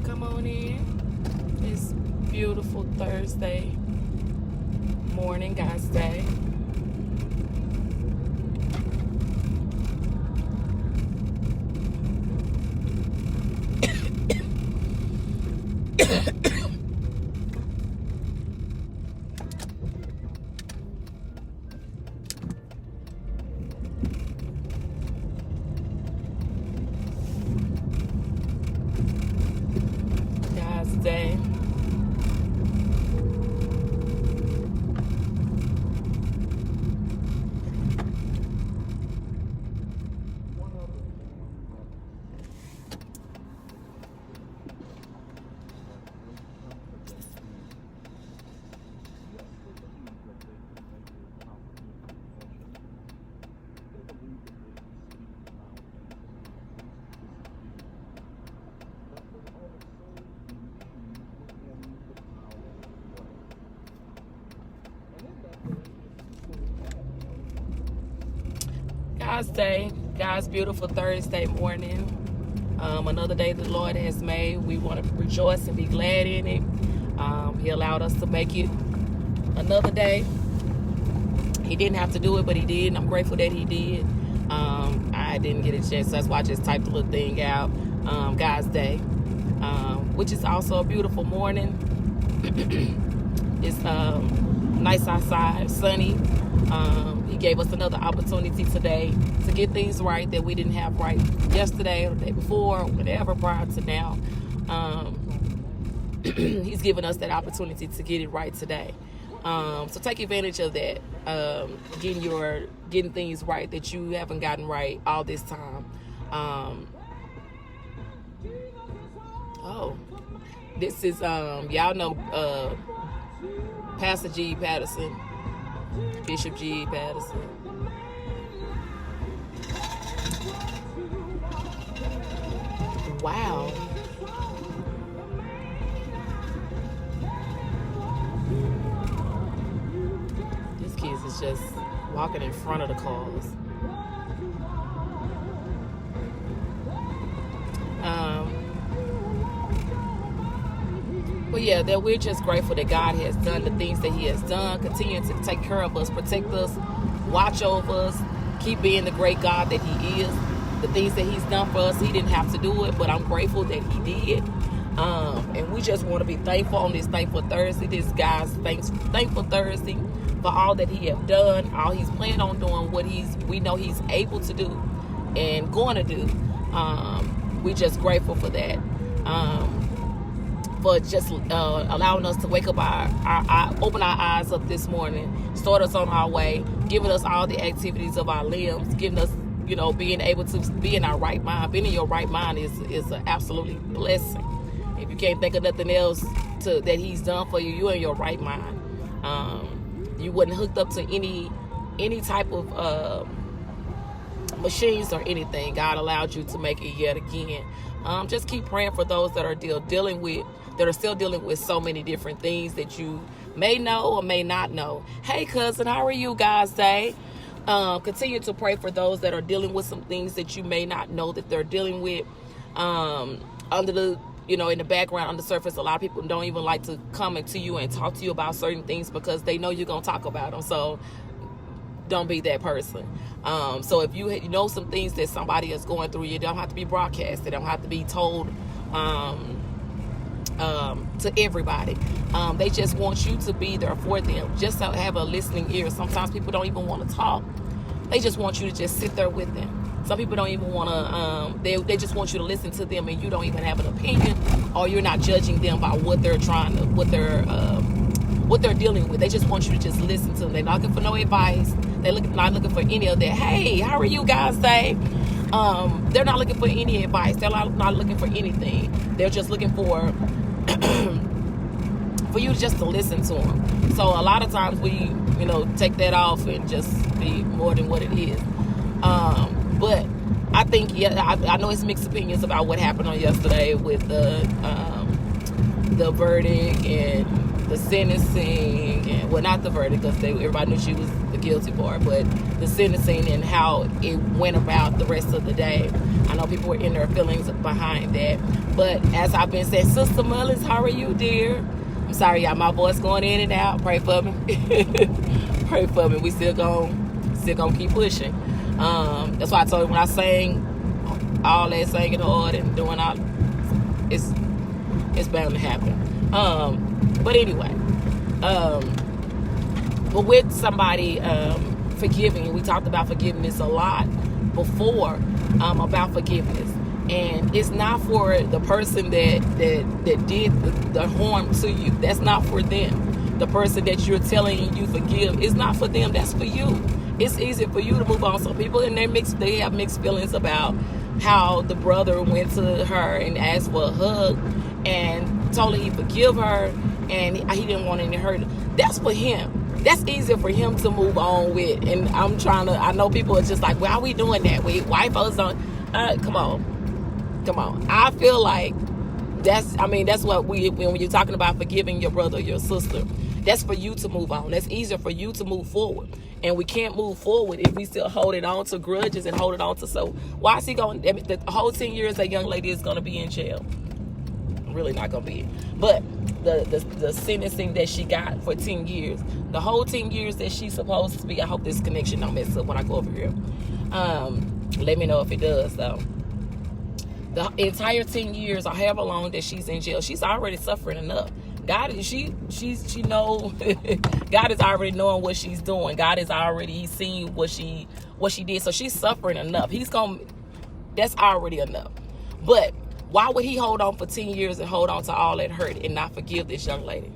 come on in. It's beautiful Thursday morning, God's day. God's day. God's day, God's beautiful Thursday morning. Another day the Lord has made. We want to rejoice and be glad in it. He allowed us to make it another day. He didn't have to do it, but he did, and I'm grateful that he did. I didn't get a chance, so that's why I just typed the little thing out. God's day, which is also a beautiful morning. It's nice outside, sunny. He gave us another opportunity today to get things right that we didn't have right yesterday or the day before or whatever prior to now. He's given us that opportunity to get it right today. So take advantage of that, getting things right that you haven't gotten right all this time. This is y'all know Pastor G. Patterson. Bishop G. Patterson. Wow. These kids is just walking in front of the cars. But yeah, that we're just grateful that God has done the things that he has done, continue to take care of us, protect us, watch over us, keep being the great God that he is. The things that he's done for us, he didn't have to do it, but I'm grateful that he did. And we just want to be thankful on this Thankful Thursday, this guy's Thankful Thursday, for all that he have done, all he's planning on doing, what we know he's able to do and going to do. We just grateful for that. For just allowing us to wake up open our eyes up this morning, start us on our way, giving us all the activities of our limbs, giving us, being able to be in our right mind. Being in your right mind is an absolutely blessing. If you can't think of nothing else that he's done for you, you're in your right mind. You wasn't hooked up to any type of machines or anything. God allowed you to make it yet again. Just keep praying for those that are still dealing with so many different things that you may know or may not know. Hey cousin, how are you guys today? Continue to pray for those that are dealing with some things that you may not know that they're dealing with. Under the, in the background, on the surface, a lot of people don't even like to come to you and talk to you about certain things because they know you're going to talk about them. So don't be that person. So if you know some things that somebody is going through, you don't have to be broadcast. They don't have to be told to everybody. They just want you to be there for them, just to have a listening ear. Sometimes people don't even want to talk. They just want you to just sit there with them. Some people don't even want to, they just want you to listen to them, and you don't even have an opinion, or you're not judging them by what they're dealing with. They just want you to just listen to them. They're not looking for no advice. They're not looking for any of that. Hey, how are you guys today? They're not looking for any advice. They're not looking for anything. They're just looking for you just to listen to them. So a lot of times we, take that off and just be more than what it is. But I think, I know it's mixed opinions about what happened on yesterday with the verdict and the sentencing, and not the verdict, because everybody knew the guilty part, but the sentencing and how it went about the rest of the day. I know people were in their feelings behind that. But as I've been saying, Sister Mullins, how are you, dear? I'm sorry, y'all, my voice going in and out. Pray for me. Pray for me. We still gonna keep pushing. That's why I told you when I sang all that singing hard and doing all, it's bound to happen. But anyway, but with somebody forgiving, we talked about forgiveness a lot before, about forgiveness, and it's not for the person that did the harm to you. That's not for them. The person that you're telling you forgive, it's not for them. That's for you. It's easy for you to move on. Some people in they have mixed feelings about how the brother went to her and asked for a hug and told her he forgive her, and he didn't want any hurt. That's for him. That's easier for him to move on with. And I know people are just like, why are we doing that? We white folks don't, come on. I feel like that's what when you're talking about forgiving your brother or your sister, that's for you to move on. That's easier for you to move forward. And we can't move forward if we still holding on to grudges and holding on to, so why is he going, the whole 10 years that young lady is going to be in jail? Really not going to be. But the sentencing that she got for 10 years, the whole 10 years that she's supposed to be, I hope this connection don't mess up when I go over here. Let me know if it does, though. The entire 10 years or however long that she's in jail, she's already suffering enough. She know God is already knowing what she's doing. God is already seen what she did. So she's suffering enough. That's already enough. But why would he hold on for 10 years and hold on to all that hurt and not forgive this young lady?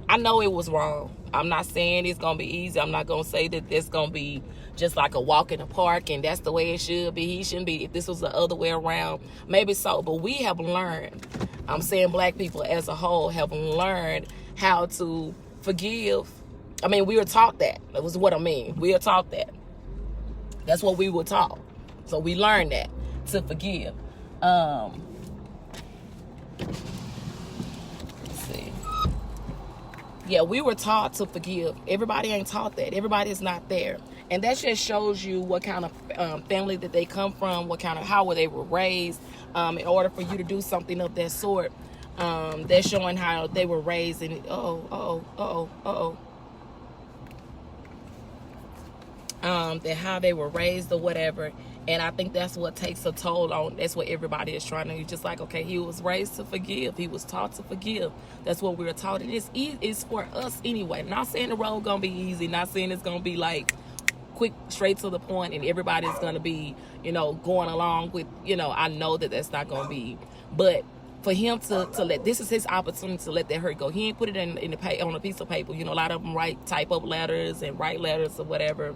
I know it was wrong. I'm not saying it's going to be easy. I'm not going to say that it's going to be just like a walk in the park and that's the way it should be. He shouldn't be. If this was the other way around, maybe so. But we have learned, I'm saying black people as a whole have learned how to forgive. I mean, we were taught that. That was what I mean. We were taught that. That's what we were taught. So we learned that, to forgive. Let's see. Yeah, we were taught to forgive. Everybody ain't taught that. Everybody is not there. And that just shows you what kind of family that they come from, how they were raised. In order for you to do something of that sort, they're showing how they were raised. And that how they were raised or whatever. And I think that's what takes a toll on. That's what everybody is trying to do. Just like, okay, he was raised to forgive. He was taught to forgive. That's what we were taught. And it's for us anyway. Not saying the road gonna be easy. Not saying it's gonna be like quick, straight to the point, and everybody's gonna be, going along with, I know that that's not gonna be. But for him to let, this is his opportunity to let that hurt go. He ain't put it on a piece of paper. A lot of them type up letters and write letters or whatever.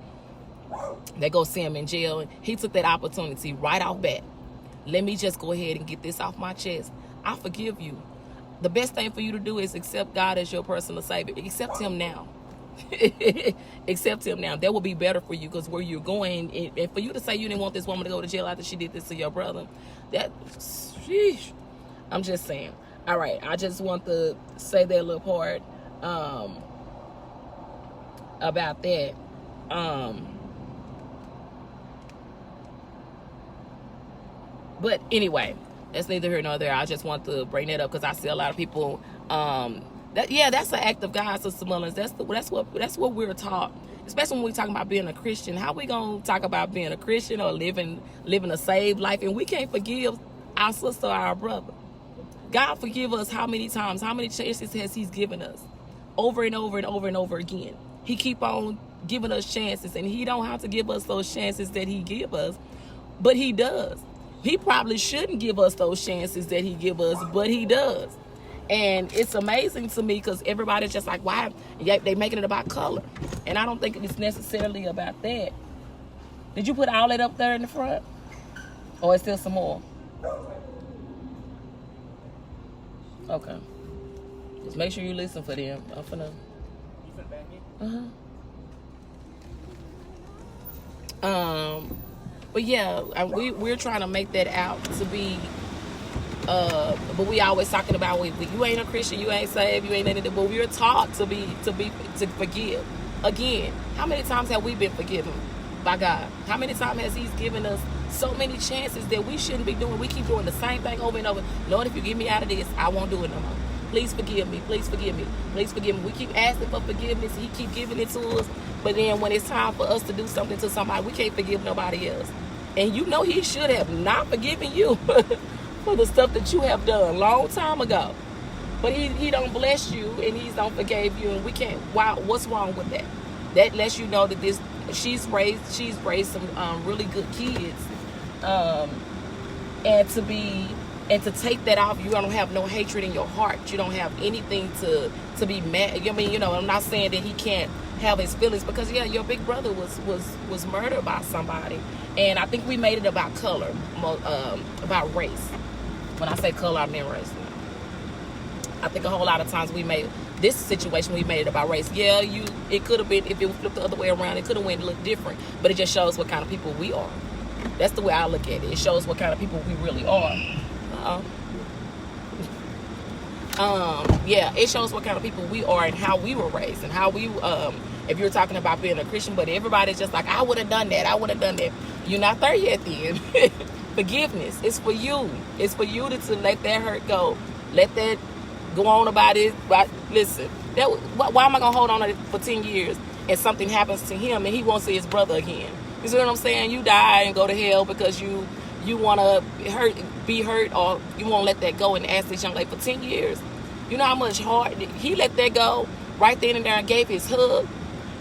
They go see him in jail. And he took that opportunity right off bat. Let me just go ahead and get this off my chest. I forgive you. The best thing for you to do is accept God as your personal savior. Accept him now. Accept him now. That will be better for you, because where you're going, and for you to say you didn't want this woman to go to jail after she did this to your brother, sheesh. I'm just saying. All right, I just want to say that little part about that. But anyway, that's neither here nor there. I just want to bring that up because I see a lot of people. That's an act of God, Sister Mullins. That's what we're taught. Especially when we're talking about being a Christian. How we gonna talk about being a Christian or living a saved life, and we can't forgive our sister or our brother? God forgive us how many times? How many chances has He given us? Over and over and over and over again. He keep on giving us chances, and He don't have to give us those chances that He give us, but He does. He probably shouldn't give us those chances that He give us, but He does. And it's amazing to me because everybody's just like, why? They making it about color. And I don't think it's necessarily about that. Did you put all that up there in the front? Or is still some more? Okay. Just make sure you listen for them. I'm finna. But yeah, we're trying to make that out to be, but we always talking about you ain't a Christian, you ain't saved, you ain't anything. But we're taught to forgive. Again, how many times have we been forgiven by God? How many times has He's given us so many chances that we shouldn't be doing? We keep doing the same thing over and over. Lord, if you get me out of this, I won't do it no more. Please forgive me. Please forgive me. Please forgive me. We keep asking for forgiveness. He keep giving it to us. But then when it's time for us to do something to somebody, we can't forgive nobody else. And you know He should have not forgiven you for the stuff that you have done a long time ago. But he don't bless you, and He don't forgive you, and we can't. Why? What's wrong with that? That lets you know that she's raised some really good kids, and to take that off, you don't have no hatred in your heart. You don't have anything to be mad. I mean, I'm not saying that he can't have his feelings, because your big brother was murdered by somebody, and I think we made it about color, about race. When I say color, I mean race. I think a whole lot of times we made this situation, we made it about race. Yeah, it could have been, if it was flipped the other way around, it could have went a little different, but it just shows what kind of people we are. That's the way I look at it. It shows what kind of people we really are. It shows what kind of people we are and how we were raised, and how we, if you're talking about being a Christian, but everybody's just like, I would have done that, I would have done that. You're not there yet then. Forgiveness, it's for you. It's for you to let that hurt go. Let that go on about it. But listen, why am I gonna hold on to it for 10 years and something happens to him and he won't see his brother again? You see what I'm saying? You die and go to hell because you want to be hurt, or you won't let that go and ask this young lady for 10 years. You know how much hard he let that go right then and there and gave his hug.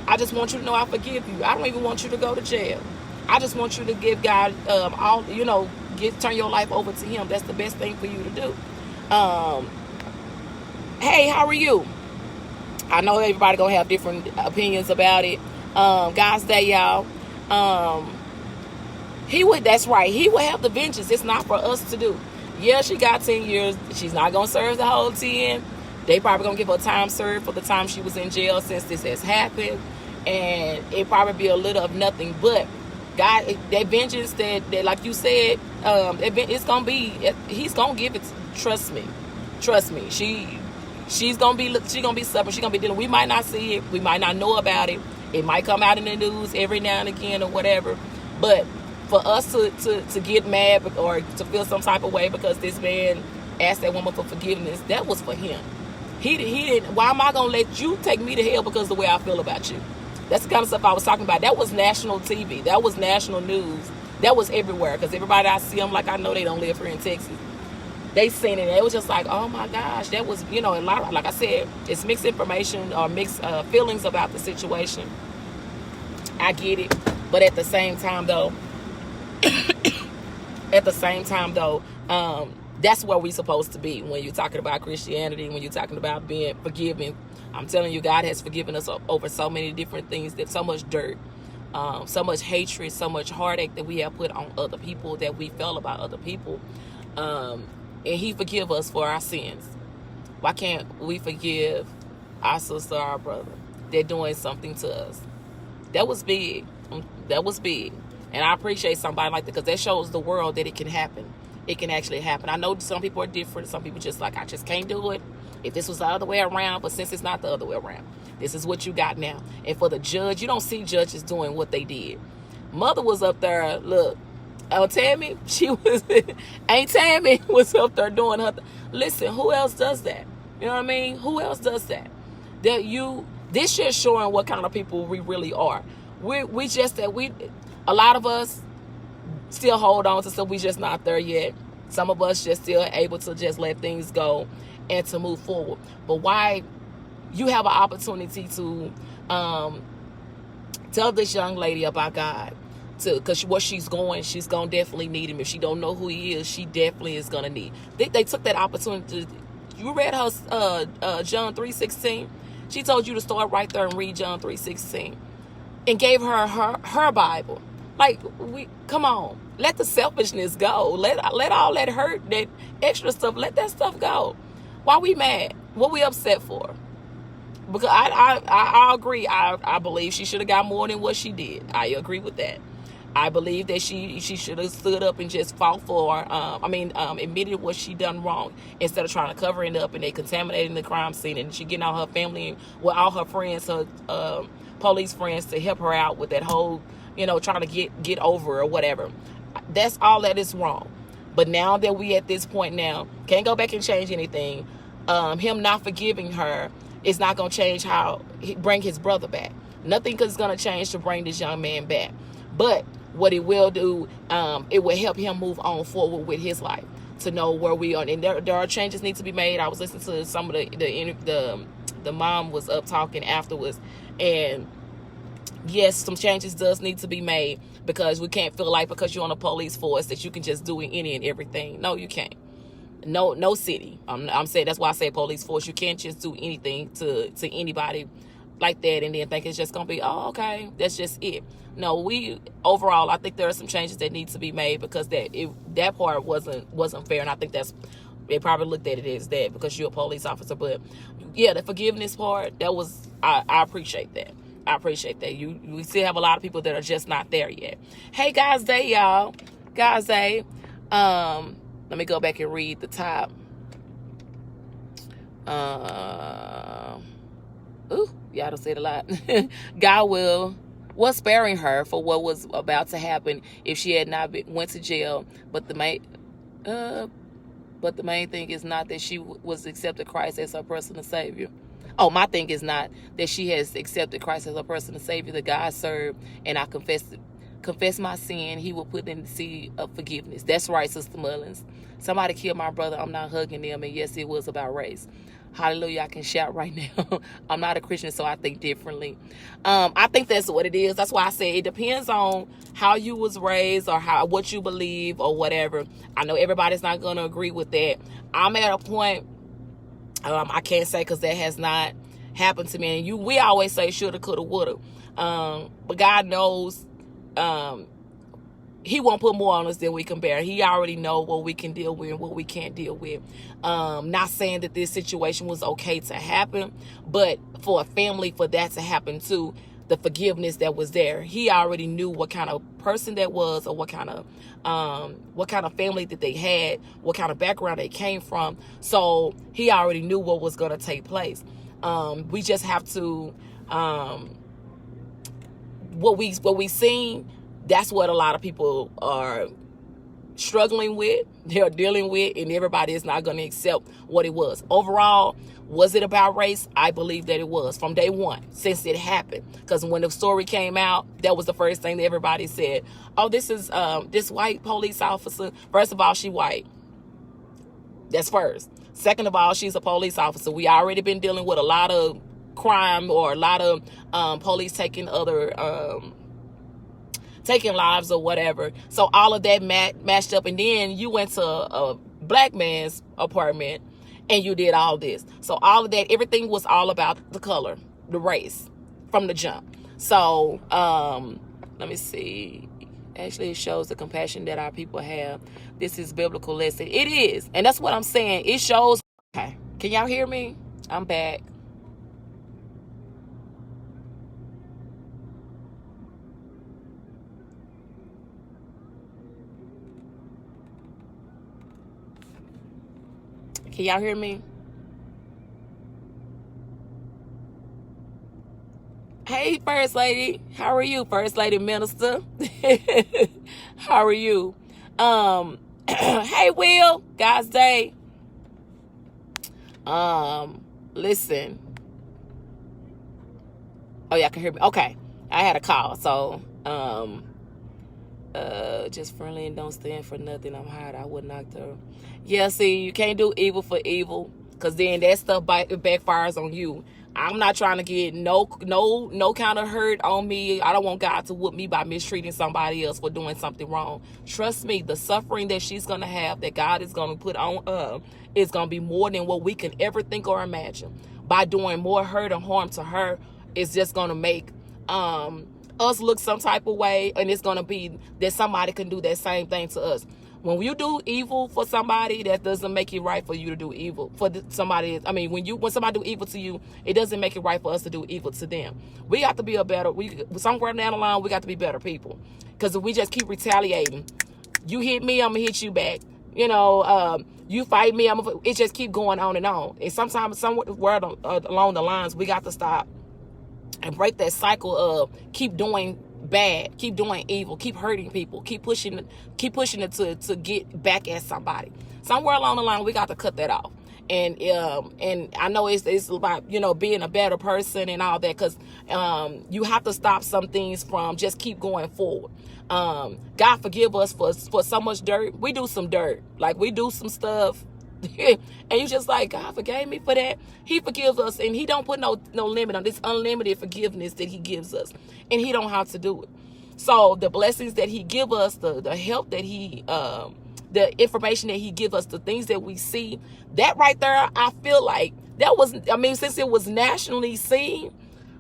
I just want you to know I forgive you. I don't even want you to go to jail. I just want you to give God turn your life over to Him. That's the best thing for you to do. Hey, how are you? I know everybody gonna have different opinions about it. God's Day, y'all. That's right. He would have the vengeance. It's not for us to do. Yeah, she got 10 years. She's not gonna serve the whole 10. They probably gonna give her time served for the time she was in jail since this has happened, and it probably be a little of nothing. But God, that vengeance that like you said, it's gonna be. He's gonna give it. Trust me. She's gonna be suffering. She's gonna be dealing. We might not see it. We might not know about it. It might come out in the news every now and again or whatever. But for us to get mad or to feel some type of way because this man asked that woman for forgiveness, that was for him. He didn't. Why am I gonna let you take me to hell because of the way I feel about you? That's the kind of stuff I was talking about. That was national TV. That was national news. That was everywhere, because everybody I see them, like, I know they don't live here in Texas. They seen it, and it was just like, oh my gosh, that was, a lot of, like I said, it's mixed information or mixed feelings about the situation. I get it, but at the same time though, that's where we're supposed to be when you're talking about Christianity, when you're talking about being forgiving. I'm telling you, God has forgiven us over so many different things, that so much dirt, so much hatred, so much heartache that we have put on other people, that we felt about other people. And He forgive us for our sins. Why can't we forgive our sister, our brother? They're doing something to us. That was big. And I appreciate somebody like that, because that shows the world that it can happen. It can actually happen. I know some people are different. Some people just like, I just can't do it. If this was the other way around, but since it's not the other way around, this is what you got now. And for the judge, you don't see judges doing what they did. Mother was up there, look. Tammy, Aunt Tammy was up there doing her. Listen, who else does that? You know what I mean? Who else does that? This just showing what kind of people we really are. A lot of us still hold on to stuff. We just not there yet. Some of us just still able to just let things go and to move forward. But why you have an opportunity to tell this young lady about God? Because where she's going to definitely need Him. If she don't know who He is, she definitely is going to need. They took that opportunity. You read her John 3:16. She told you to start right there and read John 3:16, and gave her Bible. Like, come on, let the selfishness go. Let all that hurt, that extra stuff, let that stuff go. Why we mad? What we upset for? Because I agree. I believe she should have got more than what she did. I agree with that. I believe that she should have stood up and just fought for, admitted what she done wrong, instead of trying to cover it up, and they contaminating the crime scene, and she getting all her family, all her friends, her police friends to help her out with that whole, trying to get over or whatever. That's all that is wrong. But now that we at this point now, can't go back and change anything. Him not forgiving her is not going to change how he bring his brother back. Nothing is going to change to bring this young man back. But what it will do, it will help him move on forward with his life, to know where we are. And there are changes need to be made. I was listening to some of the mom was up talking afterwards, and yes, some changes does need to be made, because we can't feel like because you're on a police force that you can just do any and everything. No, you can't. No city. I'm saying, that's why I say police force. You can't just do anything to anybody like that and then think it's just gonna be, oh, okay, that's just it. No, overall, I think there are some changes that need to be made, because that part wasn't fair, and I think they probably looked at it as that because you're a police officer. But yeah, the forgiveness part, I appreciate that. I appreciate that. We still have a lot of people that are just not there yet. Hey, Guys Day, y'all. Guys Day. Let me go back and read the top. Y'all don't say it a lot. God was sparing her for what was about to happen if she had not went to jail. But the main thing is not that she was accepted Christ as her personal Savior. Oh, my thing is not that she has accepted Christ as her personal Savior, the God served, and I confess my sin. He will put in the seed of forgiveness. That's right, Sister Mullins. Somebody killed my brother. I'm not hugging them, and yes, it was about race. Hallelujah, I can shout right now. I'm not a Christian, so I think differently. I think that's what it is. That's why I say it depends on how you was raised or what you believe or whatever. I know everybody's not going to agree with that. I'm at a point, I can't say because that has not happened to me. And we always say shoulda, coulda, woulda. But God knows He won't put more on us than we can bear. He already knows what we can deal with and what we can't deal with. Not saying that this situation was okay to happen, but for a family, for that to happen too, the forgiveness that was there. He already knew what kind of person that was, or what kind of family that they had, what kind of background they came from. So he already knew what was going to take place. We just have to, what we seen, that's what a lot of people are struggling with, they're dealing with, and everybody is not going to accept what it was. Overall, was it about race? I believe that it was from day one, since it happened. Because when the story came out, that was the first thing that everybody said. Oh, this is this white police officer. First of all, she white. That's first. Second of all, she's a police officer. We already been dealing with a lot of crime, or a lot of police taking lives or whatever. So all of that matched up, and then you went to a black man's apartment and you did all this. So all of that, everything was all about the color, the race from the jump. So let me see. Actually, it shows the compassion that our people have. This is biblical lesson. It is, and that's what I'm saying. It shows. Okay, can y'all hear me? I'm back. Can y'all hear me? Hey, First Lady. How are you, First Lady Minister? How are you? Hey, Will. God's Day. Listen. Oh, y'all can hear me. Okay. I had a call, so just friendly and don't stand for nothing. I'm hot. I would knock her. Yeah, see, you can't do evil for evil, because then that stuff backfires on you. I'm not trying to get no kind of hurt on me. I don't want God to whoop me by mistreating somebody else for doing something wrong. Trust me, the suffering that she's going to have, that God is going to put on is going to be more than what we can ever think or imagine. By doing more hurt and harm to her, it's just going to make us look some type of way, and it's going to be that somebody can do that same thing to us. When you do evil for somebody, that doesn't make it right for you to do evil for somebody. I mean, when somebody do evil to you, it doesn't make it right for us to do evil to them. We got to be somewhere down the line, we got to be better people. Because if we just keep retaliating, you hit me, I'm going to hit you back. You fight me, it just keep going on and on. And sometimes somewhere along the lines, we got to stop and break that cycle of keep doing bad, keep doing evil, keep hurting people, keep pushing it to get back at somebody. Somewhere along the line, we got to cut that off. And I know it's about, you know, being a better person and all that, because you have to stop some things from just keep going forward. God forgive us for so much dirt. We do some dirt, like we do some stuff. And you just like, God forgave me for that. He forgives us, and he don't put no limit on this unlimited forgiveness that he gives us, and he don't have to do it. So the blessings that he give us, the help that he the information that he give us, the things that we see, that right there, I feel like that was, I mean, since it was nationally seen,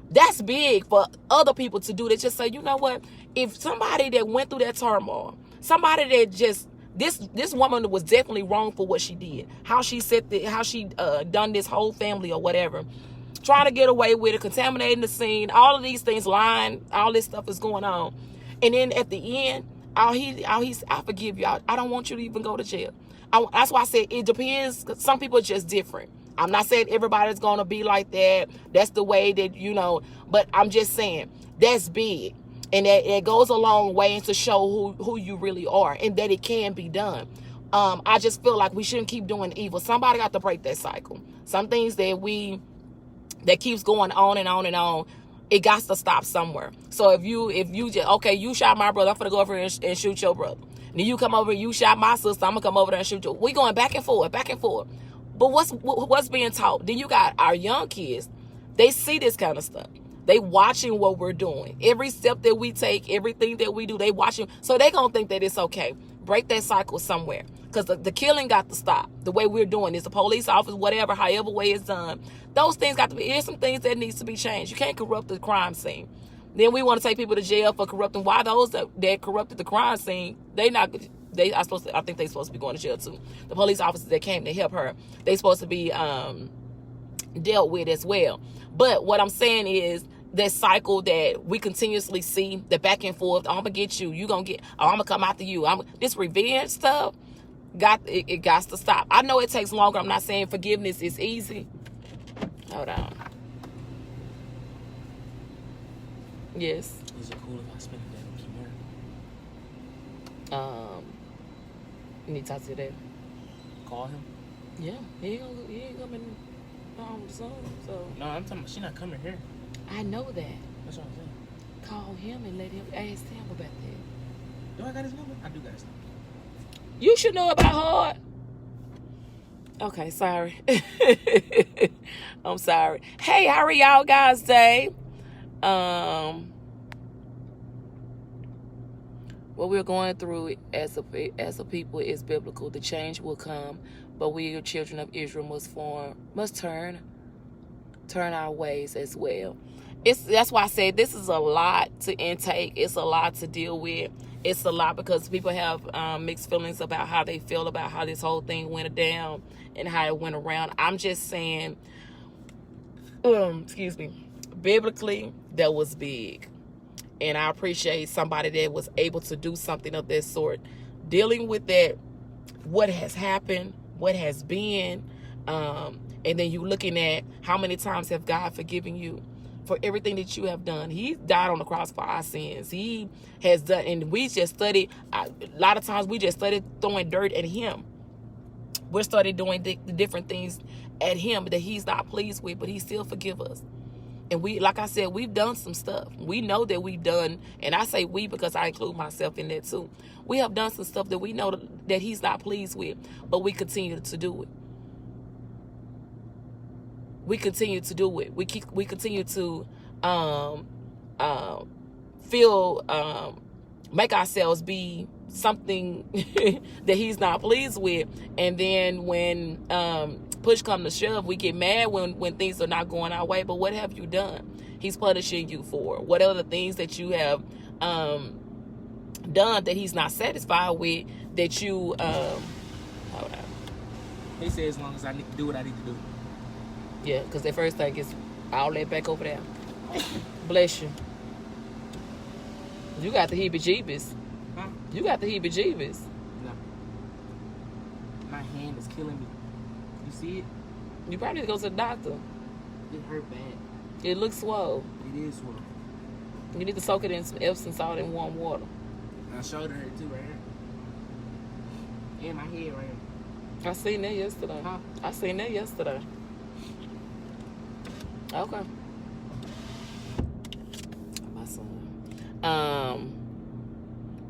that's big for other people to do. They just say, you know what, if somebody that went through that turmoil, somebody that just, this woman was definitely wrong for what she did, how she done this whole family or whatever, trying to get away with it, contaminating the scene, all of these things, lying, all this stuff is going on. And then at the end, I forgive you. I don't want you to even go to jail. That's why I said it depends. Some people are just different. I'm not saying everybody's going to be like that. That's the way that, you know, but I'm just saying that's big. And that it goes a long way to show who you really are, and that it can be done. I just feel like we shouldn't keep doing evil. Somebody got to break that cycle. Some things that keeps going on and on and on, it got to stop somewhere. So if you just, okay, you shot my brother, I'm gonna go over and shoot your brother. Then you come over, you shot my sister, I'm gonna come over there and shoot you. We going back and forth. But what's being taught? Then you got our young kids. They see this kind of stuff. They watching what we're doing. Every step that we take, everything that we do, they watching. So they gonna think that it's okay. Break that cycle somewhere. Because the killing got to stop. The way we're doing this, the police office, whatever, however way it's done, those things got to be, there's some things that needs to be changed. You can't corrupt the crime scene. Then we want to take people to jail for corrupting. Why those that corrupted the crime scene, I think they're supposed to be going to jail too. The police officers that came to help her, they supposed to be dealt with as well. But what I'm saying is, that cycle that we continuously see, the back and forth, I'm gonna get you, you gonna get, I'm gonna come after you. This revenge stuff, it got to stop. I know it takes longer. I'm not saying forgiveness is easy. Hold on. Yes. Is it cool if I spend a day with Kimura? You need to talk to your dad. Call him? Yeah, he ain't coming home with the son. So no, I'm talking about, she not coming here. I know that. That's what I'm saying. Call him and let him ask him about that. Do I got his number? I do got his number. You should know about hard. Okay, sorry. I'm sorry. Hey, how are y'all guys today? What we're going through as a people is biblical. The change will come, but we, children of Israel, must turn our ways as well. That's why I say this is a lot to intake. It's a lot to deal with. It's a lot because people have mixed feelings about how they feel about how this whole thing went down and how it went around. I'm just saying, excuse me, biblically, that was big. And I appreciate somebody that was able to do something of this sort. Dealing with that, what has happened, what has been, and then you looking at how many times have God forgiven you for everything that you have done. He died on the cross for our sins. He has done, and we just studied, a lot of times we just started throwing dirt at him. We started doing the different things at him that he's not pleased with, but he still forgive us. And we, like I said, we've done some stuff. We know that we've done, and I say we because I include myself in that too. We have done some stuff that we know that he's not pleased with, but we continue to do it. We continue to do it. We continue to make ourselves be something that he's not pleased with. And then when push comes to shove, we get mad when things are not going our way. But what have you done? He's punishing you for. What are the things that you have done that he's not satisfied with, that you hold on. He said as long as I need to do what I need to do. Yeah, because that first thing is all that back over there. Bless you. You got the heebie-jeebies. Huh? You got the heebie-jeebies. No. My hand is killing me. You see it? You probably need to go to the doctor. It hurt bad. It looks swole. It is swole. You need to soak it in some Epsom salt and warm water. My shoulder hurt too right here. And my head right here. I seen that yesterday. Huh? I seen that yesterday. Okay. My son.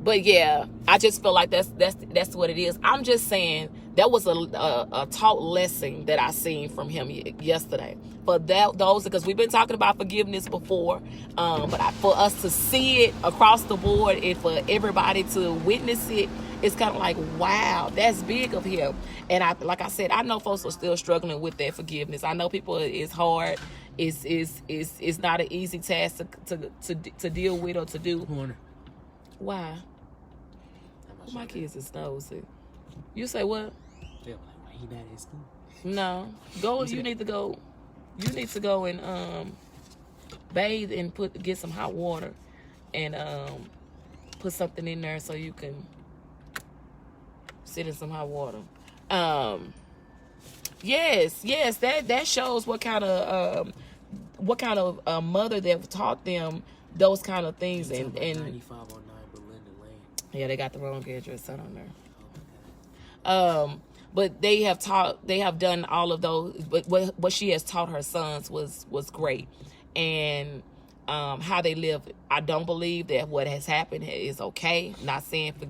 But yeah, I just feel like that's what it is. I'm just saying that was a taught lesson that I seen from him yesterday. But those, because we've been talking about forgiveness before, but for us to see it across the board and for everybody to witness it, it's kind of like, wow, that's big of him. And like I said, I know folks are still struggling with that forgiveness. I know people, it's hard. It's not an easy task to deal with or to do. Corner. Why? My kids is nosy. You say what? Yeah, why he not in school? No. Go. You need to go. You need to go and bathe and get some hot water and put something in there so you can sit in some hot water. Yes, that shows what kind of mother that taught them those kind of things. And 9509 Belinda Lane. Yeah, they got the wrong address on there. Oh my God. But they have done all of those. But what she has taught her sons was great, and how they live. I don't believe that what has happened is okay. Not saying for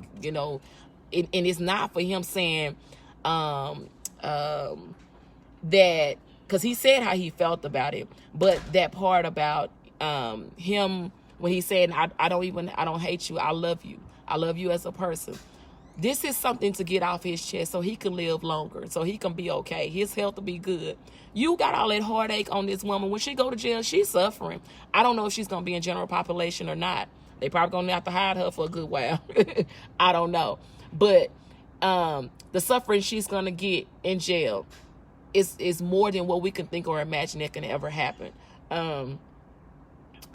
and it's not for him saying that, because he said how he felt about it. But that part about him when he said, I don't hate you. I love you. I love you as a person. This is something to get off his chest so he can live longer, so he can be okay. His health will be good. You got all that heartache on this woman. When she go to jail, she's suffering. I don't know if she's going to be in general population or not. They probably going to have to hide her for a good while. I don't know. But the suffering she's going to get in jail is more than what we can think or imagine that can ever happen.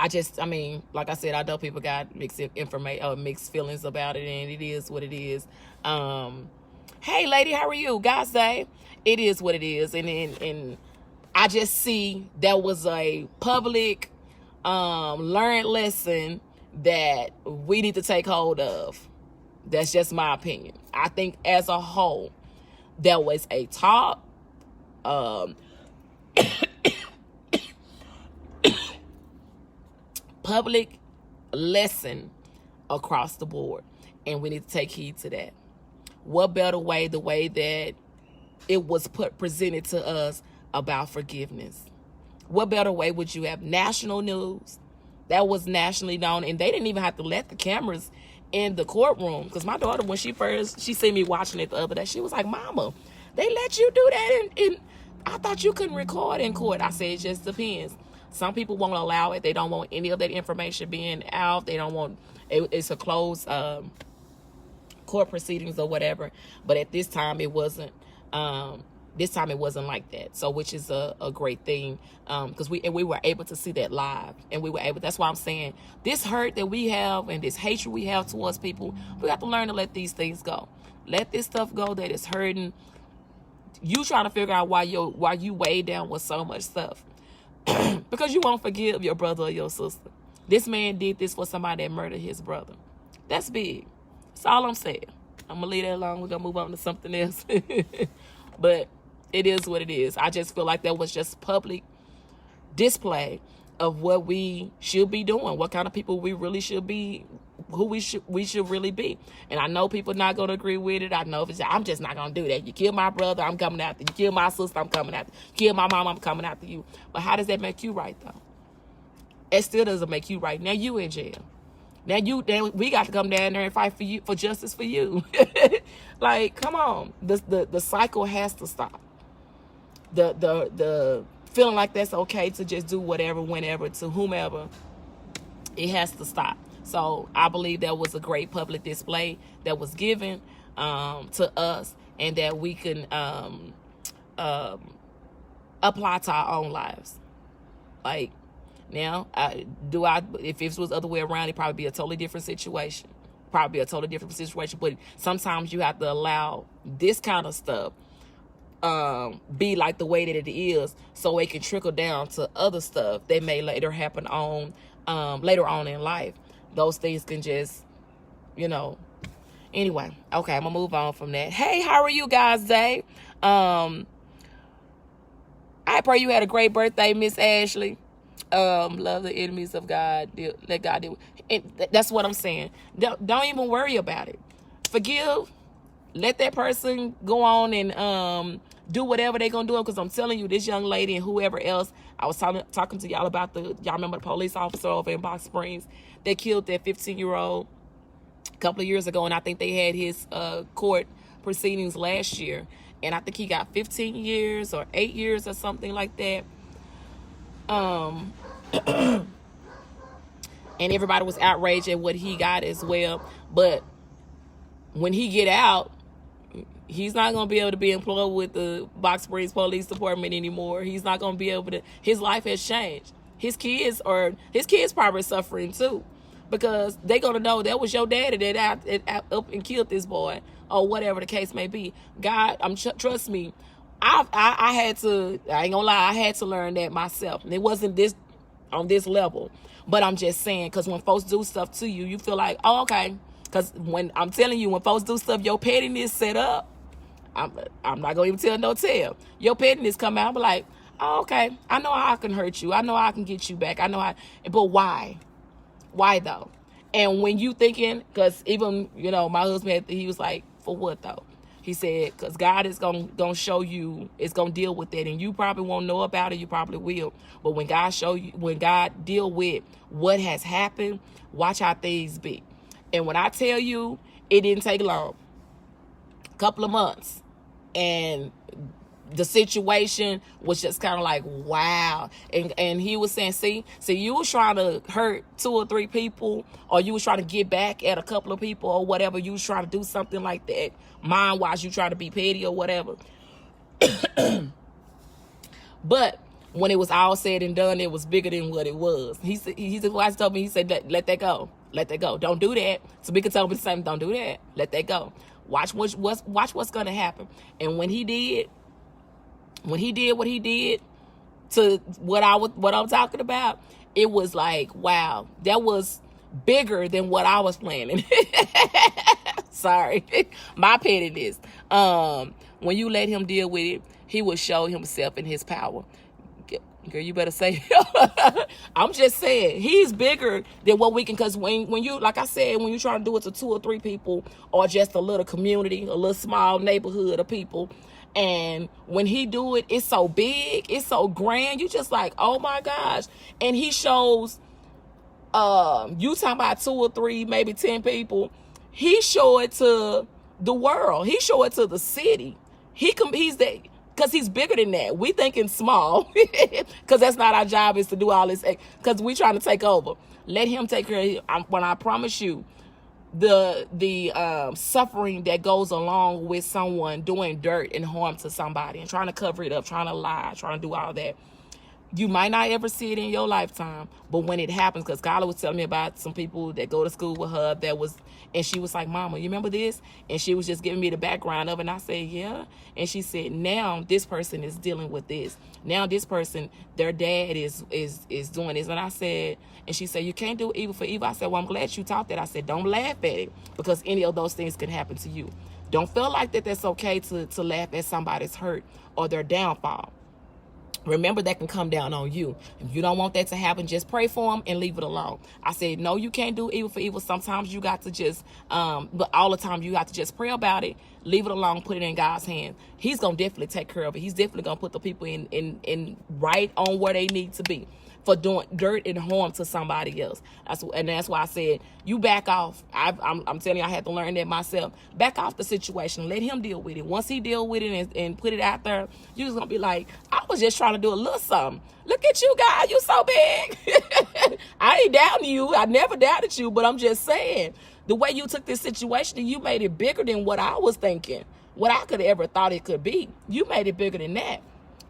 Like I said, I know people got mixed feelings about it, and it is what it is. Hey, lady, how are you? God say, it is what it is. And I just see that was a public learned lesson that we need to take hold of. That's just my opinion. I think as a whole, there was a talk. Public lesson across the board, and we need to take heed to that. What better way, the way that it was presented to us about forgiveness? What better way would you have? National news that was nationally known, and they didn't even have to let the cameras in the courtroom, because my daughter, when she seen me watching it the other day, she was like, Mama, they let you do that, and I thought you couldn't record in court. I said, it just depends. Some people won't allow it. They don't want any of that information being out. They don't want it's a closed court proceedings or whatever. But at this time, it wasn't. This time it wasn't like that. So, which is a great thing, because we were able to see that live, and we were able. That's why I'm saying this hurt that we have and this hatred we have towards people, we have to learn to let these things go. Let this stuff go that is hurting. You trying to figure out why you weighed down with so much stuff. Because you won't forgive your brother or your sister. This man did this for somebody that murdered his brother. That's big. That's all I'm saying. I'm going to leave that alone. We're going to move on to something else. But it is what it is. I just feel like that was just public display of what we should be doing, what kind of people we really should be, who we should really be. And I know people not going to agree with it. I know I'm just not going to do that. You kill my brother, I'm coming after you. You kill my sister, I'm coming after you. Kill my mom, I'm coming after you. But how does that make you right, though? It still doesn't make you right. Now you in jail. Now we got to come down there and fight for justice for you. Like, come on. The cycle has to stop. The feeling like that's okay to just do whatever, whenever, to whomever, it has to stop. So I believe that was a great public display that was given to us, and that we can apply to our own lives. Like, now, if it was the other way around, it'd probably be a totally different situation. But sometimes you have to allow this kind of stuff be like the way that it is, so it can trickle down to other stuff that may later happen on later on in life. Those things can just, you know. Anyway, okay, I'm gonna move on from that. Hey, how are you guys today? I pray you had a great birthday, Miss Ashley. Love the enemies of God. Let God deal. That's what I'm saying. Don't even worry about it. Forgive. Let that person go on and do whatever they're gonna do. Because I'm telling you, this young lady and whoever else, I was talking to y'all about y'all remember the police officer over in Box Springs that killed that 15-year-old a couple of years ago, and I think they had his court proceedings last year, and I think he got 15 years or 8 years or something like that. And everybody was outraged at what he got as well. But when he get out, he's not going to be able to be employed with the Box Springs Police Department anymore. He's not going to be able to. His life has changed. His kids probably suffering too, because they're going to know that was your daddy that out up and killed this boy, or whatever the case may be. God, trust me, I had to, I ain't gonna lie, I had to learn that myself. And it wasn't this on this level, but I'm just saying, because when folks do stuff to you, you feel like, oh, okay. Because when I'm telling you, when folks do stuff, your pettiness set up. I'm not gonna even tell no tale. Your pettiness come out, but like, oh, okay, I know how I can hurt you. I know how I can get you back. I know how, but why? Why though? And when you thinking, because even, you know, my husband, he was like, for what though? He said, because God is gonna show you, it's gonna deal with that, and you probably won't know about it. You probably will, but when God show you, when God deal with what has happened, watch how things be. And when I tell you, it didn't take long, a couple of months, and the situation was just kind of like, wow. And he was saying, see, you was trying to hurt 2 or 3 people, or you was trying to get back at a couple of people, or whatever. You was trying to do something like that. Mind-wise, you trying to be petty or whatever. But when it was all said and done, it was bigger than what it was. He said, wife told me, he said, let that go. Let that go. Don't do that. Tamika told me the same, don't do that. Let that go. Watch what's going to happen. And when he did what he did to what I'm talking about, it was like, wow, that was bigger than what I was planning. Sorry, my pettiness. When you let him deal with it, he will show himself in his power. Girl, you better say I'm just saying, he's bigger than what we can, because when you, like I said, when you try to do it to 2 or 3 people, or just a little community, a little small neighborhood of people, and when he do it, it's so big, it's so grand, you just like, oh my gosh. And he shows, you talking about 2 or 3, maybe 10 people, he show it to the world, he show it to the city. He's that, because he's bigger than that. We thinking small, because that's not our job, is to do all this, because we trying to take over. Let him take care of it. When I promise you, the suffering that goes along with someone doing dirt and harm to somebody and trying to cover it up, trying to lie, trying to do all that, you might not ever see it in your lifetime, but when it happens, because Carla was telling me about some people that go to school with her and she was like, Mama, you remember this? And she was just giving me the background of it, and I said, yeah. And she said, now this person is dealing with this. Now this person, their dad is doing this. And I said, and she said, you can't do evil for evil. I said, well, I'm glad you taught that. I said, don't laugh at it, because any of those things can happen to you. Don't feel like that's okay to laugh at somebody's hurt or their downfall. Remember, that can come down on you. If you don't want that to happen, just pray for them and leave it alone. I said, no, you can't do evil for evil. Sometimes you got to just, but all the time you got to just pray about it, leave it alone, put it in God's hands. He's going to definitely take care of it. He's definitely going to put the people in right on where they need to be for doing dirt and harm to somebody else. That's why I said, you back off. I'm telling you, I had to learn that myself. Back off the situation. Let him deal with it. Once he deal with it and put it out there, you're just going to be like, I was just trying to do a little something. Look at you guys. You so big. I ain't doubting you. I never doubted you, but I'm just saying, the way you took this situation and you made it bigger than what I was thinking, what I could have ever thought it could be. You made it bigger than that.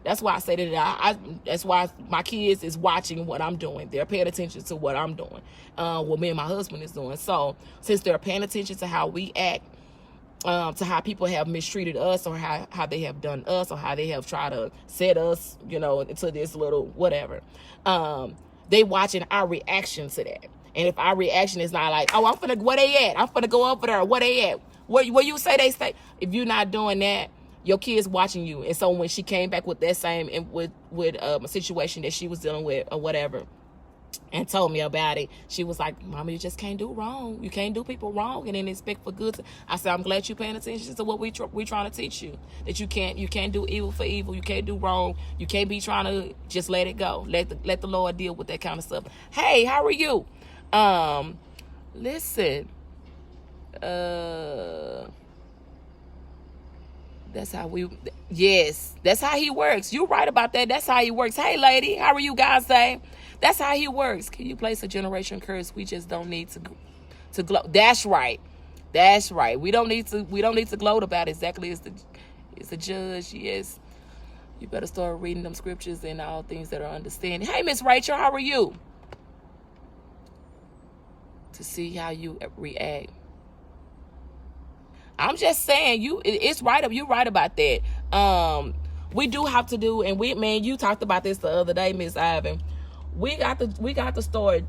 That's why I say that that's why my kids is watching what I'm doing. They're paying attention to what I'm doing, what me and my husband is doing. So since they're paying attention to how we act, to how people have mistreated us, or how they have done us, or how they have tried to set us, into this little whatever. They watching our reaction to that. And if our reaction is not like, oh, I'm finna, where they at? I'm finna go over there. Where they at? Where you say they stay? If you're not doing that, your kid's watching you. And so when she came back with that same, with a situation that she was dealing with or whatever, and told me about it, she was like, Mama, you just can't do wrong. You can't do people wrong and then expect for good. I said, I'm glad you're paying attention to what we trying to teach you. That you can't do evil for evil. You can't do wrong. You can't be trying to just let it go. Let the Lord deal with that kind of stuff. Hey, how are you? Listen, that's how that's how he works. You're right about that. That's how he works. Hey, lady, how are you guys say? That's how he works. Can you place a generation curse? We just don't need to gloat. That's right. That's right. We don't need to gloat about it. Exactly as the judge. Yes. You better start reading them scriptures and all things that are understanding. Hey, Miss Rachel, how are you? To see how you react. I'm just saying, it's right. You're right about that. We do have to do, and you talked about this the other day, Miss Ivan. We got to start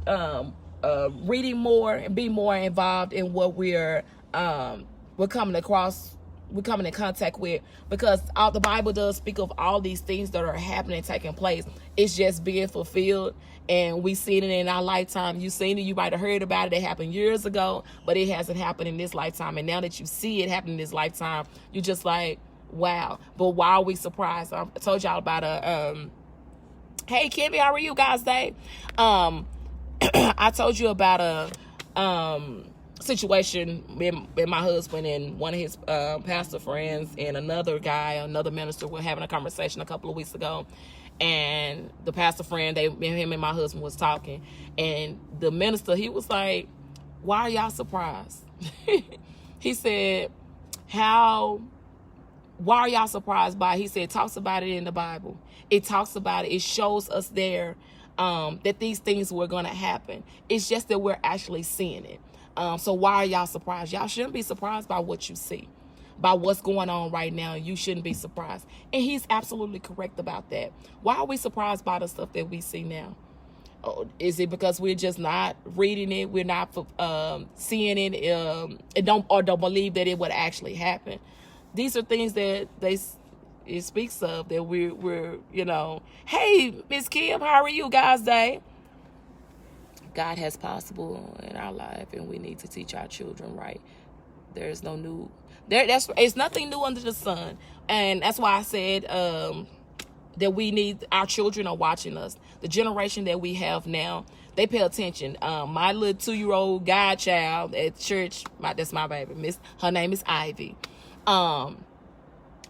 reading more and be more involved in what we're coming across, we're coming in contact with, because the Bible does speak of all these things that are happening, taking place. It's just being fulfilled, and we seen it in our lifetime. You seen it, you might have heard about it. It happened years ago, but it hasn't happened in this lifetime. And now that you see it happen in this lifetime, you're just like, wow. But why are we surprised? I told y'all about hey, Kimmy, how are you guys today? I told you about a situation with my husband and one of his pastor friends and another minister were having a conversation a couple of weeks ago. And the pastor friend, him and my husband was talking. And the minister, he was like, why are y'all surprised? He said, why are y'all surprised by it? He said, it talks about it in the Bible. It talks about it. It shows us there that these things were going to happen. It's just that we're actually seeing it. So why are y'all surprised? Y'all shouldn't be surprised by what you see, by what's going on right now. You shouldn't be surprised. And he's absolutely correct about that. Why are we surprised by the stuff that we see now? Is it because we're just not reading it? We're not seeing it, and don't believe that it would actually happen. These are things that it speaks of, that we're Hey, Miss Kim, how are you guys today? God has possible in our life, and we need to teach our children right. There's no new it's nothing new under the sun. And that's why I said that we need, our children are watching us. The generation that we have now, they pay attention. My little 2-year-old godchild at church, that's my baby, her name is Ivy.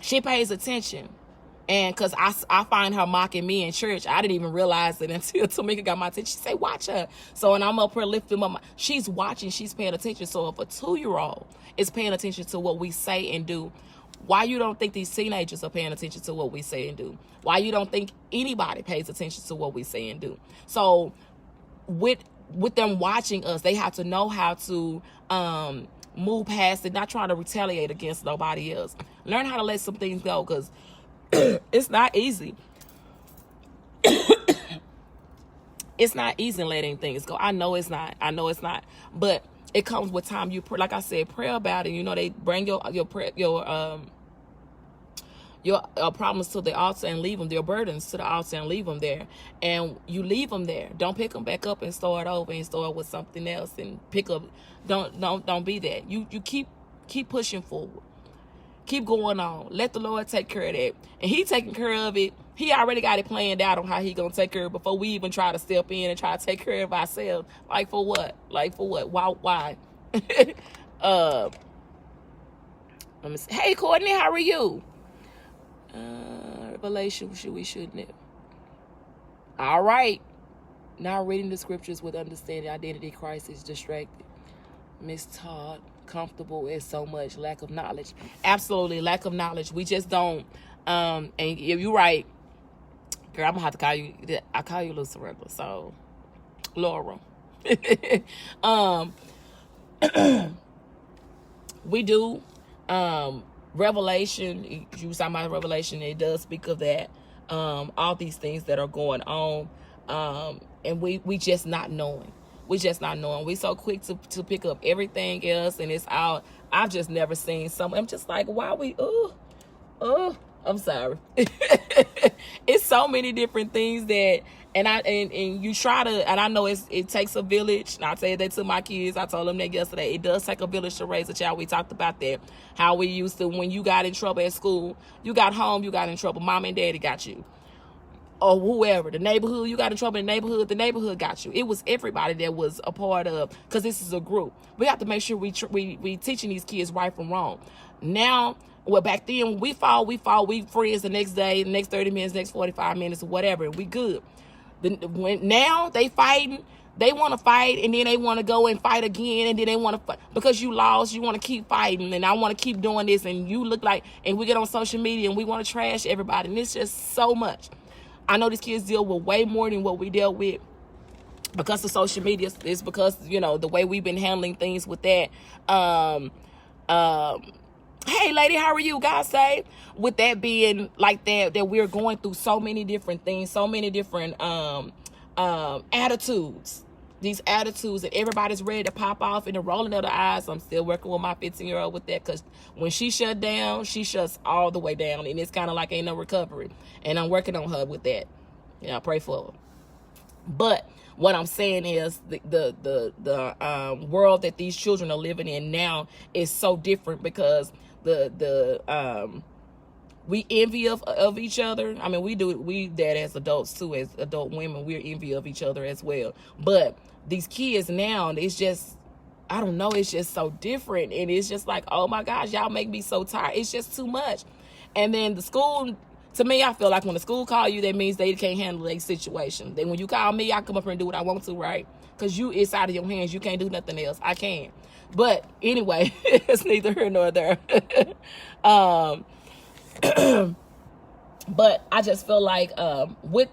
She pays attention. And because I find her mocking me in church, I didn't even realize it until Tamika got my attention. She said, watch her. So, and I'm up here lifting up. She's watching. She's paying attention. So if a 2-year-old is paying attention to what we say and do, why you don't think these teenagers are paying attention to what we say and do? Why you don't think anybody pays attention to what we say and do? So with them watching us, they have to know how to move past it, not trying to retaliate against nobody else. Learn how to let some things go, because it's not easy. It's not easy letting things go. I know it's not. But it comes with time. You like I said, pray about it. They bring your problems to the altar and leave them. Your burdens to the altar and leave them there. And you leave them there. Don't pick them back up and start over and start with something else and pick up. Don't be that. You keep pushing forward. Keep going on. Let the Lord take care of that. And he taking care of it. He already got it planned out on how he going to take care of it before we even try to step in and try to take care of ourselves. Like for what? Why? Let me see. Hey, Courtney, how are you? Revelation, we shouldn't have. All right. Now reading the scriptures with understanding identity crisis, distracted. Miss Todd, comfortable is so much lack of knowledge. Absolutely, lack of knowledge. We just don't. And you're right, girl. I'm gonna have to call you. I call you Lucerella. So, Laura. We do Revelation, you was talking about Revelation, it does speak of that. All these things that are going on. And we just not knowing. We just not knowing. We so quick to pick up everything else, and it's out. I've just never seen some. I'm just like, why we? I'm sorry. It's so many different things that, and you try to, and I know it takes a village. And I tell that to my kids. I told them that yesterday. It does take a village to raise a child. We talked about that. How we used to, when you got in trouble at school, you got home, you got in trouble. Mom and daddy got you. Or whoever, the neighborhood, you got in trouble in the neighborhood got you. It was everybody that was a part of, because this is a group. We have to make sure we teaching these kids right from wrong. Now, well, back then, when we friends the next day, the next 30 minutes, next 45 minutes, or whatever, and we good. Now they fighting, they want to fight, and then they want to go and fight again, and then they want to fight. Because you lost, you want to keep fighting, and I want to keep doing this, and you look like, and we get on social media, and we want to trash everybody, and it's just so much. I know these kids deal with way more than what we dealt with because of social media. It's because, the way we've been handling things with that. Hey, lady, how are you? God save. With that being like that we're going through so many different things, so many different attitudes. These attitudes that everybody's ready to pop off in the rolling of the eyes. I'm still working with my 15-year-old with that, because when she shut down, she shuts all the way down, and it's kind of like ain't no recovery. And I'm working on her with that. I pray for her. But what I'm saying is the world that these children are living in now is so different, because we envy of each other. I mean, we that as adults too, as adult women, we're envy of each other as well. But these kids now, it's just, I don't know, it's just so different. And it's just like, oh my gosh, y'all make me so tired. It's just too much. And then the school, to me, I feel like when the school call you, that means they can't handle their situation. Then when you call me, I come up here and do what I want to, right? Because it's out of your hands. You can't do nothing else. I can. But anyway, it's neither here nor there. But I just feel like with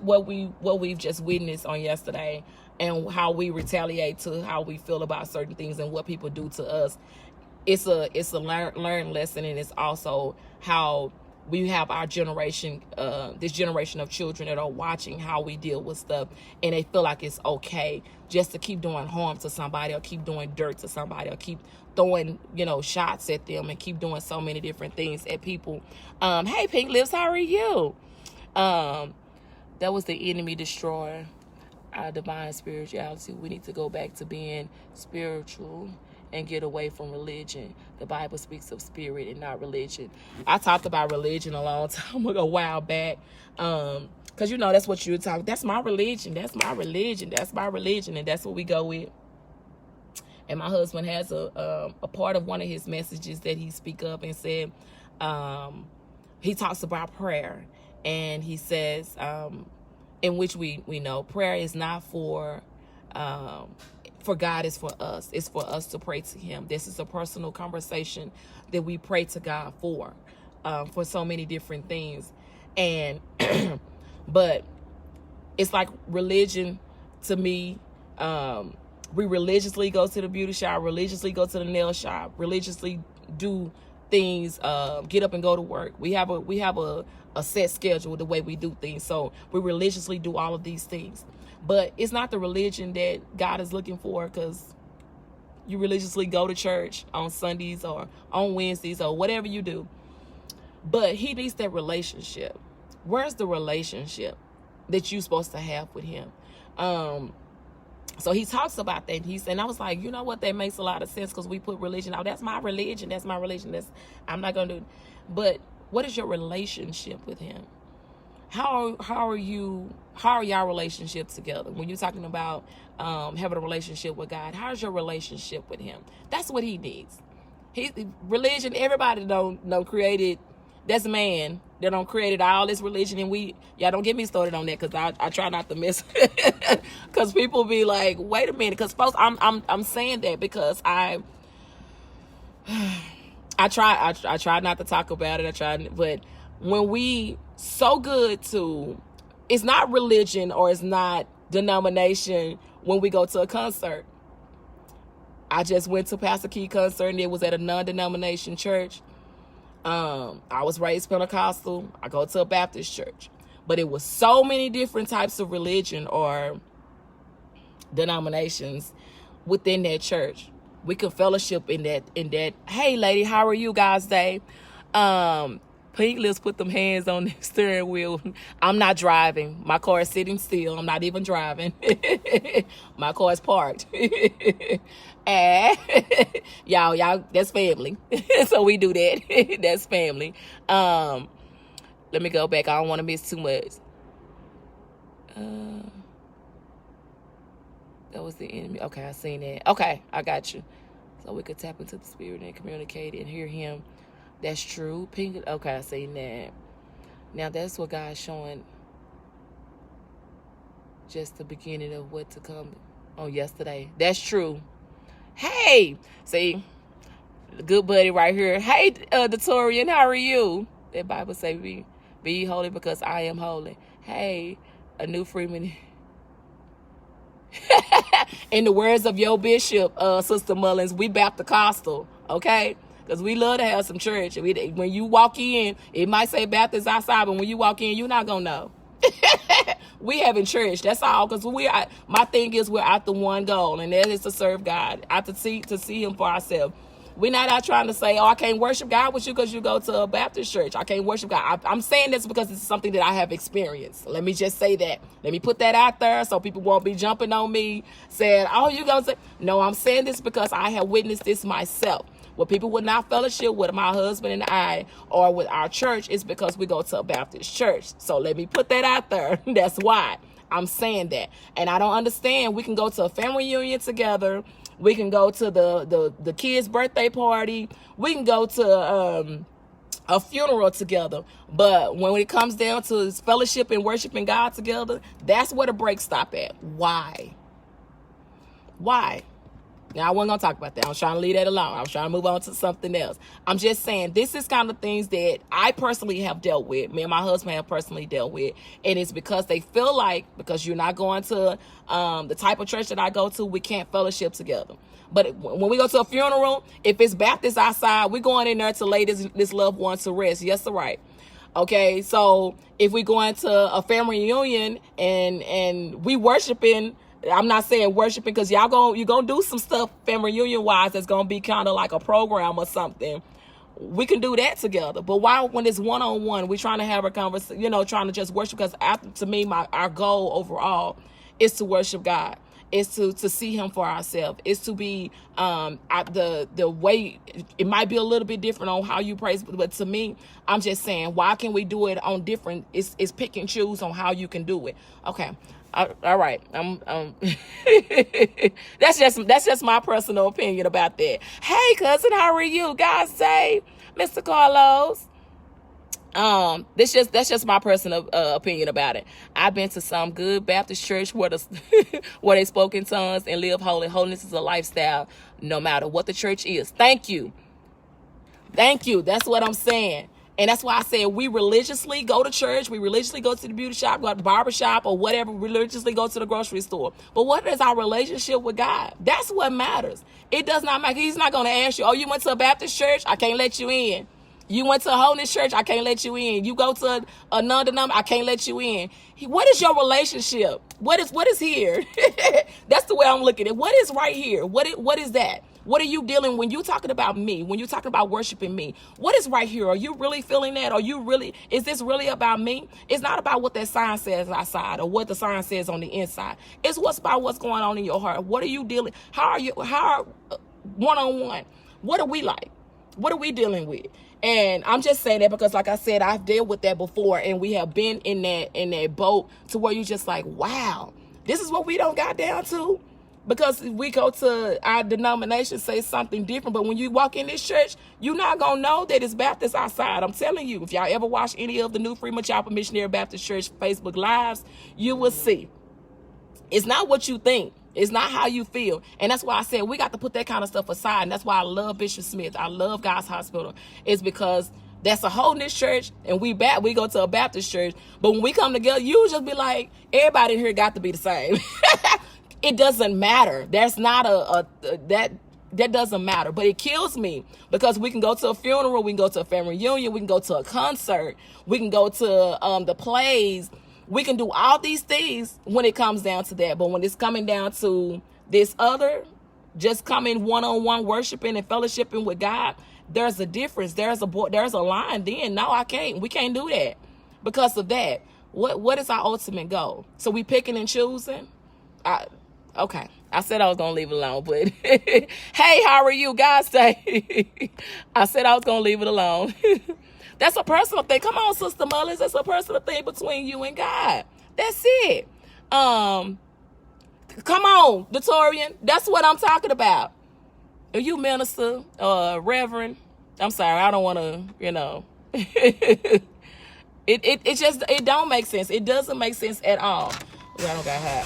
what we've just witnessed on yesterday, and how we retaliate to how we feel about certain things and what people do to us, it's a learned lesson, and it's also how we have our generation, this generation of children that are watching how we deal with stuff, and they feel like it's okay just to keep doing harm to somebody, or keep doing dirt to somebody, or keep throwing, shots at them, and keep doing so many different things at people. Hey, Pink Lips, how are you? That was the enemy destroyer our divine spirituality. We need to go back to being spiritual and get away from religion. The Bible speaks of spirit and not religion. I talked about religion a long time ago, a while back. Because, that's what you were talking. That's my religion. That's my religion. That's my religion. And that's what we go with. And my husband has a part of one of his messages that he speak up and said, he talks about prayer. And he says, in which we know prayer is not for God, is for us. It's for us to pray to him. This is a personal conversation that we pray to God for so many different things. And but it's like religion to me. We religiously go to the beauty shop, religiously go to the nail shop, religiously do things, get up and go to work. We have a set schedule the way we do things. So we religiously do all of these things. But it's not the religion that God is looking for, because you religiously go to church on Sundays or on Wednesdays or whatever you do. But he needs that relationship. Where's the relationship that you're supposed to have with him? So he talks about that. And I was like, you know what? That makes a lot of sense, because we put religion out. That's my religion. That's my religion. I'm not going to do. But what is your relationship with him? How are y'all relationship together? When you're talking about having a relationship with God, how's your relationship with him? That's what he needs. Religion, everybody don't created. That's man that don't created all this religion, and y'all don't get me started on that, because I try not to miss, because people be like, wait a minute, because folks, I'm saying that because I try not to talk about it. But when we so good to, it's not religion or it's not denomination when we go to a concert. I just went to Pastor Key concert, and it was at a non-denomination church. I was raised Pentecostal. I go to a Baptist church. But it was so many different types of religion or denominations within that church. We could fellowship in that. Hey, lady, how are you guys today? Pink Lips put them hands on the steering wheel. I'm not driving. My car is sitting still. I'm not even driving. My car is parked. And y'all, that's family. So we do that. That's family. Let me go back. I don't want to miss too much. That was the enemy. Okay, I seen that. Okay, I got you. So we could tap into the spirit and communicate and hear him. That's true. Pink. Okay, I seen that. Now that's what God's showing. Just the beginning of what to come on yesterday. That's true. Hey, see, good buddy right here. Hey, Datorian, how are you? That Bible say, be ye holy because I am holy. Hey, a new Freeman. In the words of your bishop, Sister Mullins, we Baptist-costal, okay? Because we love to have some church. When you walk in, it might say Baptist outside, but when you walk in, you're not going to know. We having church. That's all. Because my thing is we're out the one goal, and that is to serve God, out to see him for ourselves. We're not out trying to say, I can't worship God with you because you go to a Baptist church. I can't worship God. I'm saying this because it's something that I have experienced. Let me just say that. Let me put that out there so people won't be jumping on me saying, you going to say. No, I'm saying this because I have witnessed this myself. Where people would not fellowship with my husband and I or with our church is because we go to a Baptist church. So let me put that out there. That's why I'm saying that. And I don't understand. We can go to a family reunion together. We can go to the kid's birthday party. We can go to a funeral together. But when it comes down to fellowship and worshiping God together, that's where the break stop at. Why? Now, I wasn't going to talk about that. I was trying to leave that alone. I was trying to move on to something else. I'm just saying, this is kind of things that I personally have dealt with. Me and my husband have personally dealt with. And it's because they feel like, because you're not going to the type of church that I go to, we can't fellowship together. But when we go to a funeral, if it's Baptist outside, we're going in there to lay this loved one to rest. Yes, sir, right. Okay, so if we go into a family reunion and we worshiping, I'm not saying worshiping because you're gonna do some stuff family reunion wise that's gonna be kind of like a program or something. We can do that together. But why, when it's one-on-one, we're trying to have a conversation, trying to just worship? Because to me, our goal overall is to worship God. Is to see him for ourselves. Is to be the way. It might be a little bit different on how you praise, but to me, I'm just saying, why can we do it on different? It's pick and choose on how you can do it. Okay. All right. That's just my personal opinion about that. Hey, cousin, how are you? God save Mr. Carlos. That's just my personal opinion about it. I've been to some good Baptist church where they spoke in tongues and live holy. Holiness is a lifestyle, no matter what the church is. Thank you. That's what I'm saying. And that's why I said we religiously go to church, we religiously go to the beauty shop, go to the barber shop or whatever, religiously go to the grocery store. But what is our relationship with God? That's what matters. It does not matter. He's not going to ask you, you went to a Baptist church? I can't let you in. You went to a holiness church? I can't let you in. You go to a non-denominational? I can't let you in. What is your relationship? What is here? That's the way I'm looking at it. What is right here? What is that? What are you dealing when you talking about me? When you're talking about worshiping me? What is right here? Are you really feeling that? Is this really about me? It's not about what that sign says outside or what the sign says on the inside. It's about what's going on in your heart. What are you dealing? How one-on-one? What are we like? What are we dealing with? And I'm just saying that because, like I said, I've dealt with that before, and we have been in that boat to where you just like, wow, this is what we don't got down to. Because we go to our denomination, say something different. But when you walk in this church, you're not going to know that it's Baptist outside. I'm telling you, if y'all ever watch any of the New Freeman Chapel Missionary Baptist Church Facebook Lives, you will see. It's not what you think. It's not how you feel. And that's why I said we got to put that kind of stuff aside. And that's why I love Bishop Smith. I love God's Hospital. It's because that's a holiness church, and we go to a Baptist church. But when we come together, you just be like, everybody in here got to be the same. It doesn't matter. There's not that That doesn't matter. But it kills me because we can go to a funeral, we can go to a family reunion, we can go to a concert, we can go to the plays. We can do all these things when it comes down to that. But when it's coming down to this other, just coming one-on-one worshiping and fellowshipping with God, there's a difference. There's a line. Then no, I can't. We can't do that because of that. What is our ultimate goal? So we picking and choosing? Okay. I said I was going to leave it alone, but hey, how are you? God say, I said I was going to leave it alone. That's a personal thing. Come on, Sister Mullins. That's a personal thing between you and God. That's it. Come on, Datorian. That's what I'm talking about. Are you minister, reverend? I'm sorry. I don't want to, it just, it don't make sense. It doesn't make sense at all. Well, I don't got hot.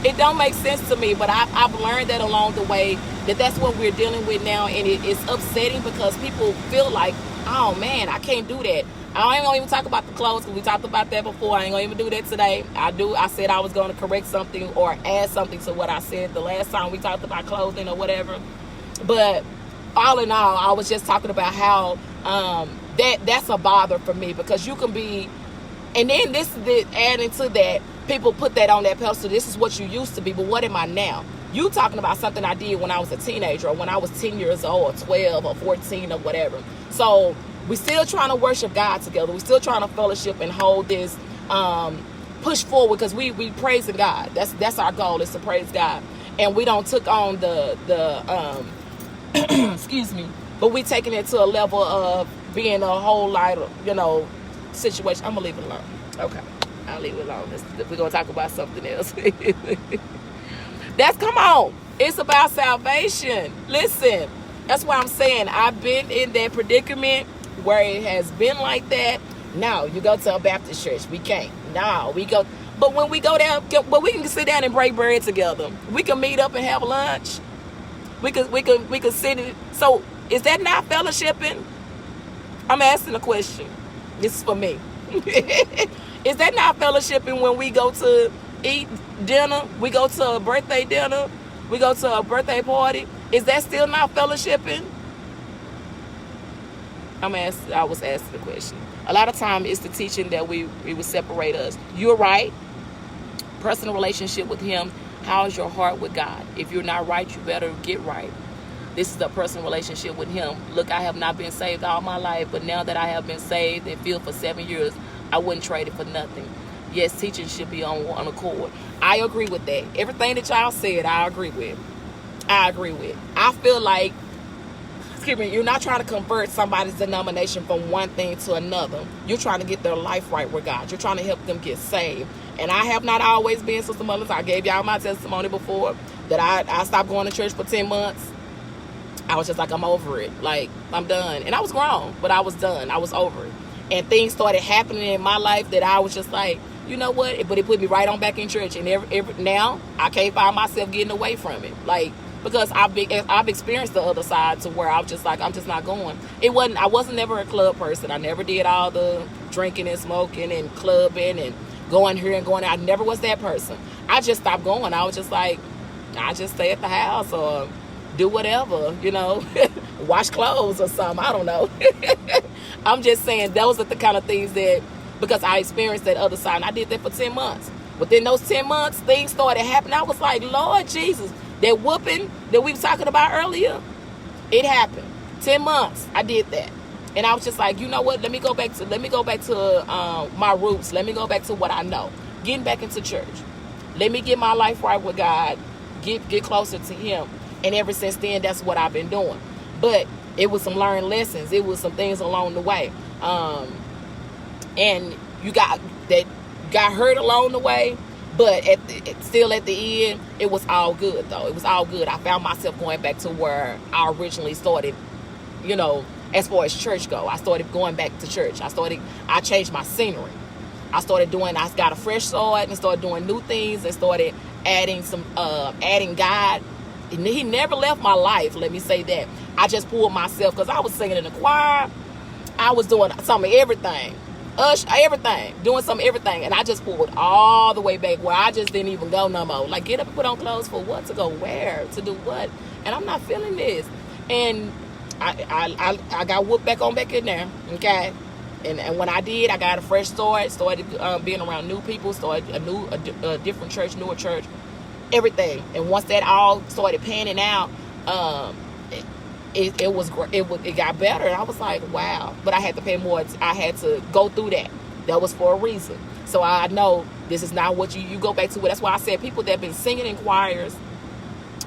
It don't make sense to me, but I've learned that along the way that's what we're dealing with now, and it's upsetting because people feel like, oh man, I can't do that. I ain't gonna even talk about the clothes because we talked about that before. I ain't gonna even do that today. I said I was gonna correct something or add something to what I said the last time we talked about clothing or whatever. But all in all, I was just talking about how that's a bother for me because you can be. And then this is adding to that, people put that on that pedestal. This is what you used to be, but what am I now? You talking about something I did when I was a teenager or when I was 10 years old or 12 or 14 or whatever. So we still trying to worship God together. We still trying to fellowship and hold this, push forward because we praising God. That's our goal, is to praise God. And we don't took on the excuse me, but we taking it to a level of being a whole lot of, situation. I'm gonna leave it alone. Okay, I'll leave it alone. We're gonna talk about something else. Come on. It's about salvation. Listen, that's why I'm saying I've been in that predicament where it has been like that. No, you go to a Baptist church. We can't. No, we go. But when we go down, but we can sit down and break bread together. We can meet up and have lunch. We could sit in. So is that not fellowshipping? I'm asking a question. This is for me. Is that not fellowshipping when we go to eat dinner? We go to a birthday dinner. We go to a birthday party. Is that still not fellowshipping? I was asking the question. A lot of time it's the teaching that we would separate us. You're right. Personal relationship with Him. How's your heart with God? If you're not right, you better get right. This is a personal relationship with Him. Look, I have not been saved all my life, but now that I have been saved and filled for 7 years, I wouldn't trade it for nothing. Yes, teaching should be on accord. I agree with that. Everything that y'all said, I agree with. I feel like, you're not trying to convert somebody's denomination from one thing to another. You're trying to get their life right with God. You're trying to help them get saved. And I have not always been, Sister Mullins. I gave y'all my testimony before that I stopped going to church for 10 months. I was just like, I'm over it. Like, I'm done. And I was grown, but I was done. I was over it. And things started happening in my life that I was just like, you know what? But it put me right on back in church. And now I can't find myself getting away from it. Like, because I've experienced the other side to where I was just like, I'm just not going. I wasn't never a club person. I never did all the drinking and smoking and clubbing and going here and going there. I never was that person. I just stopped going. I was just like, I just stay at the house or do whatever, wash clothes or something. I don't know. I'm just saying those are the kind of things that, because I experienced that other side, and I did that for 10 months. Within those 10 months, things started happening. I was like, Lord Jesus, that whooping that we were talking about earlier, it happened. 10 months, I did that. And I was just like, you know what? Let me go back to my roots. Let me go back to what I know. Getting back into church. Let me get my life right with God. Get closer to Him. And ever since then, that's what I've been doing. But it was some learned lessons. It was some things along the way. And you got hurt along the way. But still at the end, it was all good, though. It was all good. I found myself going back to where I originally started, as far as church go. I started going back to church. I changed my scenery. I got a fresh start and started doing new things and started adding God. He never left my life, let me say that. I just pulled myself because I was singing in the choir. I was doing some of everything. everything, doing some everything. And I just pulled all the way back where I just didn't even go no more. Like, get up and put on clothes for what? To go where? To do what? And I'm not feeling this. And I got whooped back in there, okay? And when I did, I got a fresh start, started being around new people, started a different church, newer church, everything. And once that all started panning out, it got better. And I was like, wow. But I had to pay more. I had to go through that. That was for a reason. So I know this is not what you go back to. That's why I said people that have been singing in choirs,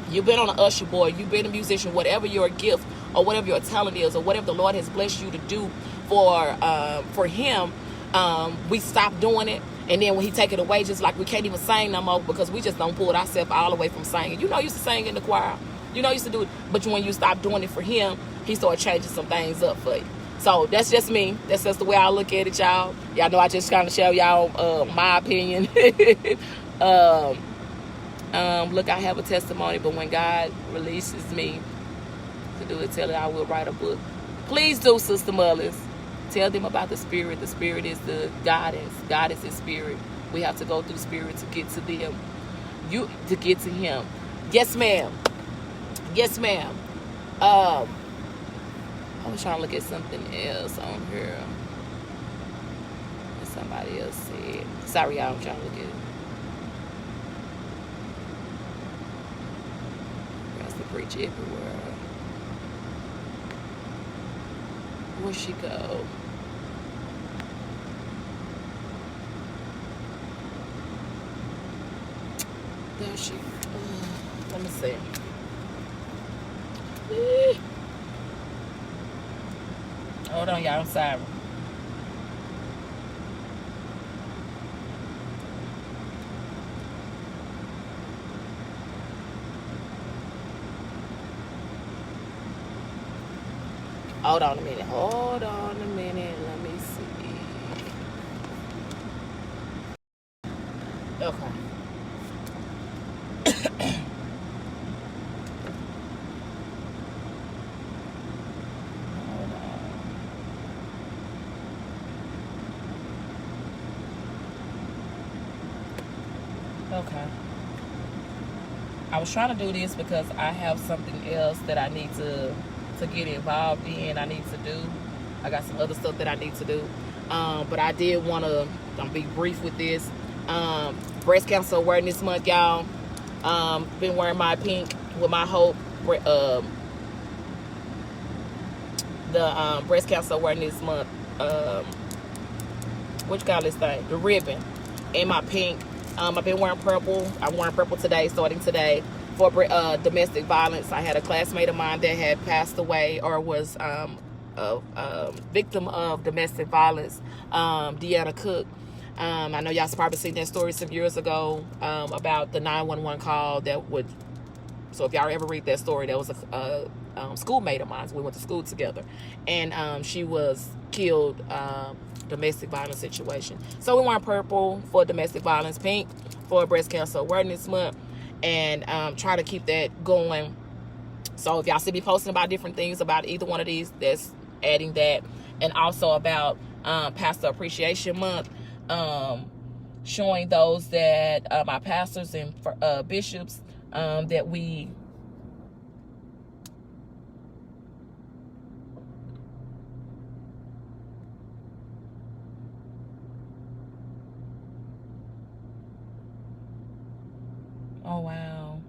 you've been on an usher board, you've been a musician, whatever your gift or whatever your talent is, or whatever the Lord has blessed you to do for Him, we stop doing it. And then when He take it away, just like we can't even sing no more because we just don't pull ourselves all the way from singing. You used to sing in the choir. Used to do it. But when you stop doing it for Him, He started changing some things up for you. So that's just me. That's just the way I look at it, y'all. Y'all know I just kind of share y'all my opinion. Look, I have a testimony, but when God releases me to do it, tell it I will write a book. Please do, Sister Mullis. Tell them about the Spirit. The Spirit is the guidance. God is His Spirit. We have to go through Spirit to get to them. To get to Him. Yes, ma'am. Yes, ma'am. I was trying to look at something else on here that somebody else said. Sorry, y'all. I'm trying to look at it. Got to preach everywhere. Where'd she go? There she. Let me see. Hold on, y'all. I'm sorry. Hold on a minute. Let me see. Okay. Okay. I was trying to do this because I have something else that I need to get involved in. I need to do. I got some other stuff that I need to do. But I did want to be brief with this. Breast Cancer Awareness Month, y'all. Been wearing my pink with my hope. The Breast Cancer Awareness Month. What you call this thing? The ribbon. And my pink. I've been wearing purple. I'm wearing purple today, starting today, for domestic violence. I had a classmate of mine that had passed away or was a victim of domestic violence, Deanna Cook. I know y'all probably seen that story some years ago about the 911 call that would. So if y'all ever read that story, there was a schoolmate of mine. We went to school together, and she was killed. Domestic violence situation. So we want purple for domestic violence, pink for Breast Cancer Awareness Month, and try to keep that going. So if y'all see me posting about different things about either one of these, that's adding that. And also about Pastor Appreciation Month, showing those that my pastors and bishops that we Oh, wow.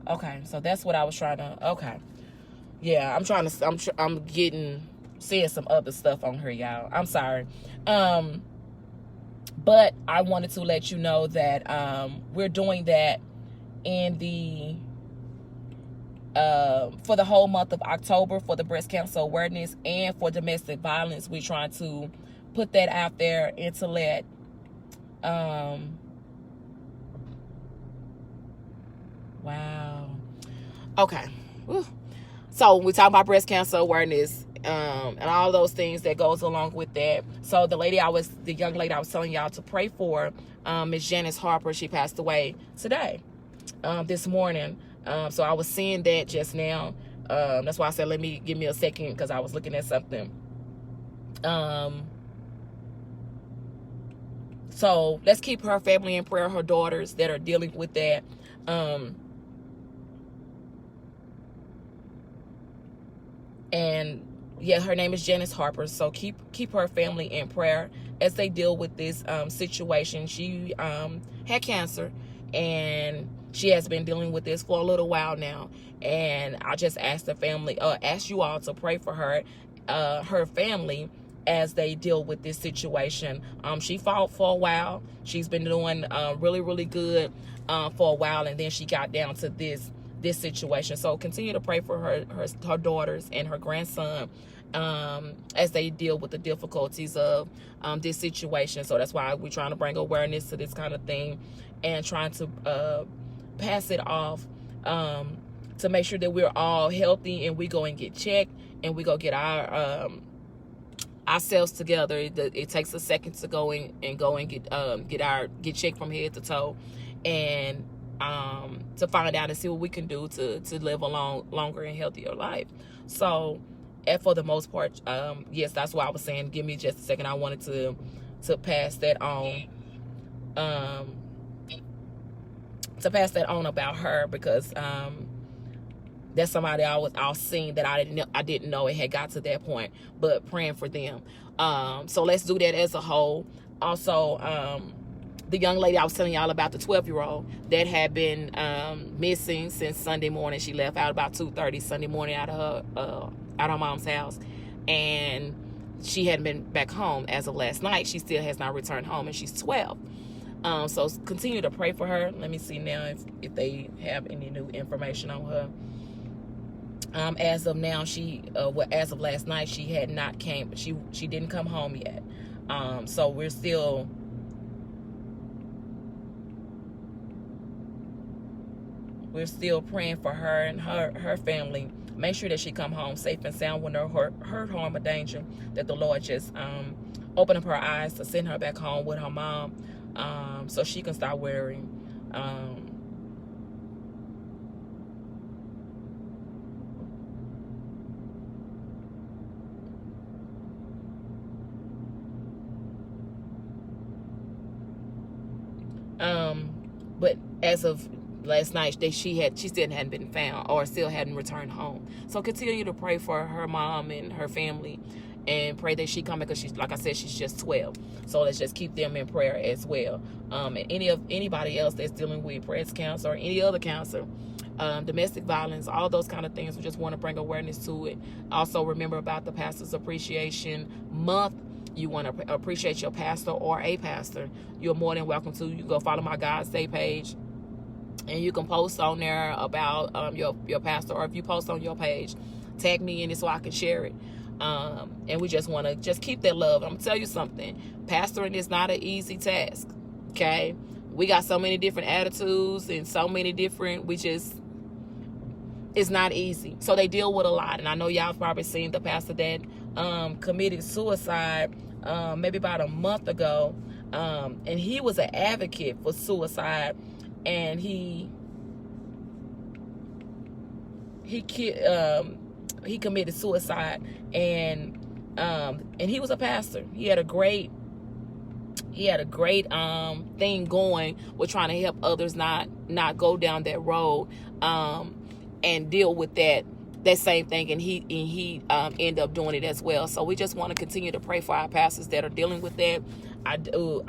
Okay, so that's what I was trying to. Okay, yeah, I'm seeing some other stuff on here, y'all. I'm sorry, but I wanted to let you know that we're doing that in the for the whole month of October for the breast cancer awareness and for domestic violence. We're trying to put that out there and to let wow. Okay. Whew. So we talk about breast cancer awareness and all those things that goes along with that. So the young lady I was telling y'all to pray for, Miss Janice Harper, she passed away today, this morning. So I was seeing that just now. That's why I said give me a second, because I was looking at something. So let's keep her family in prayer, her daughters that are dealing with that. And yeah, her name is Janice Harper. So keep her family in prayer as they deal with this situation. She had cancer, and she has been dealing with this for a little while now. And I just asked the family, ask you all to pray for her family as they deal with this situation. She fought for a while. She's been doing really, really good for a while, and then she got down to this situation. So continue to pray for her daughters and her grandson as they deal with the difficulties of this situation. So that's why we're trying to bring awareness to this kind of thing and trying to pass it off to make sure that we're all healthy and we go and get checked and we go get ourselves together. It takes a second to go and get checked from head to toe, and to find out and see what we can do to live a longer and healthier life. So, and for the most part, yes, that's why I was saying, give me just a second. I wanted to pass that on, about her, because that's somebody I was seeing that I didn't know it had got to that point, but praying for them. So let's do that as a whole. Also, the young lady I was telling y'all about, the 12-year-old that had been missing since Sunday morning. She left out about 2:30 Sunday morning out of her mom's house, and she hadn't been back home as of last night. She still has not returned home, and she's 12. So continue to pray for her. Let me see now if they have any new information on her. As of now, as of last night, she had not came. She didn't come home yet. So we're still praying for her and her family. Make sure that she come home safe and sound with no hurt, harm, or danger. That the Lord just open up her eyes to send her back home with her mom, so she can start worrying. But as of last night, she still hadn't been found, or still hadn't returned home. So continue to pray for her mom and her family, and pray that she come back, because she's, like I said, she's just 12. So let's just keep them in prayer as well. And anybody else that's dealing with breast cancer or any other cancer, domestic violence, all those kind of things, we just want to bring awareness to it. Also, remember about the Pastor's Appreciation Month. You want to appreciate your pastor or a pastor, you're more than welcome to. You can go follow my God's Day page, and you can post on there about your pastor, or if you post on your page, tag me in it so I can share it. And we just want to just keep that love. I'm going to tell you something. Pastoring is not an easy task, okay? We got so many different attitudes and so many different, it's not easy. So they deal with a lot. And I know y'all probably seen the pastor that committed suicide maybe about a month ago. And he was an advocate for suicide. And he committed suicide, and he was a pastor. He had a great thing going with trying to help others not go down that road and deal with that same thing, and he ended up doing it as well. So we just want to continue to pray for our pastors that are dealing with that. I do.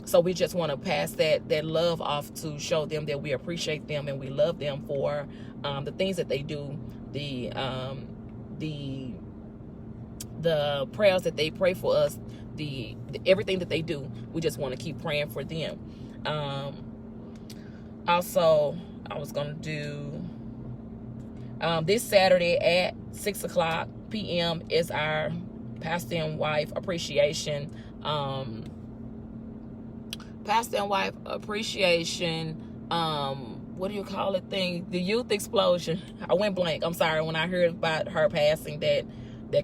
So we just want to pass that love off to show them that we appreciate them and we love them for the things that they do, the prayers that they pray for us, the everything that they do. We just want to keep praying for them. Also, I was going to do this Saturday at 6:00 p.m. is our pastor and wife appreciation. Pastor and wife appreciation, what do you call it thing? The youth explosion. I went blank. I'm sorry. When I heard about her passing, that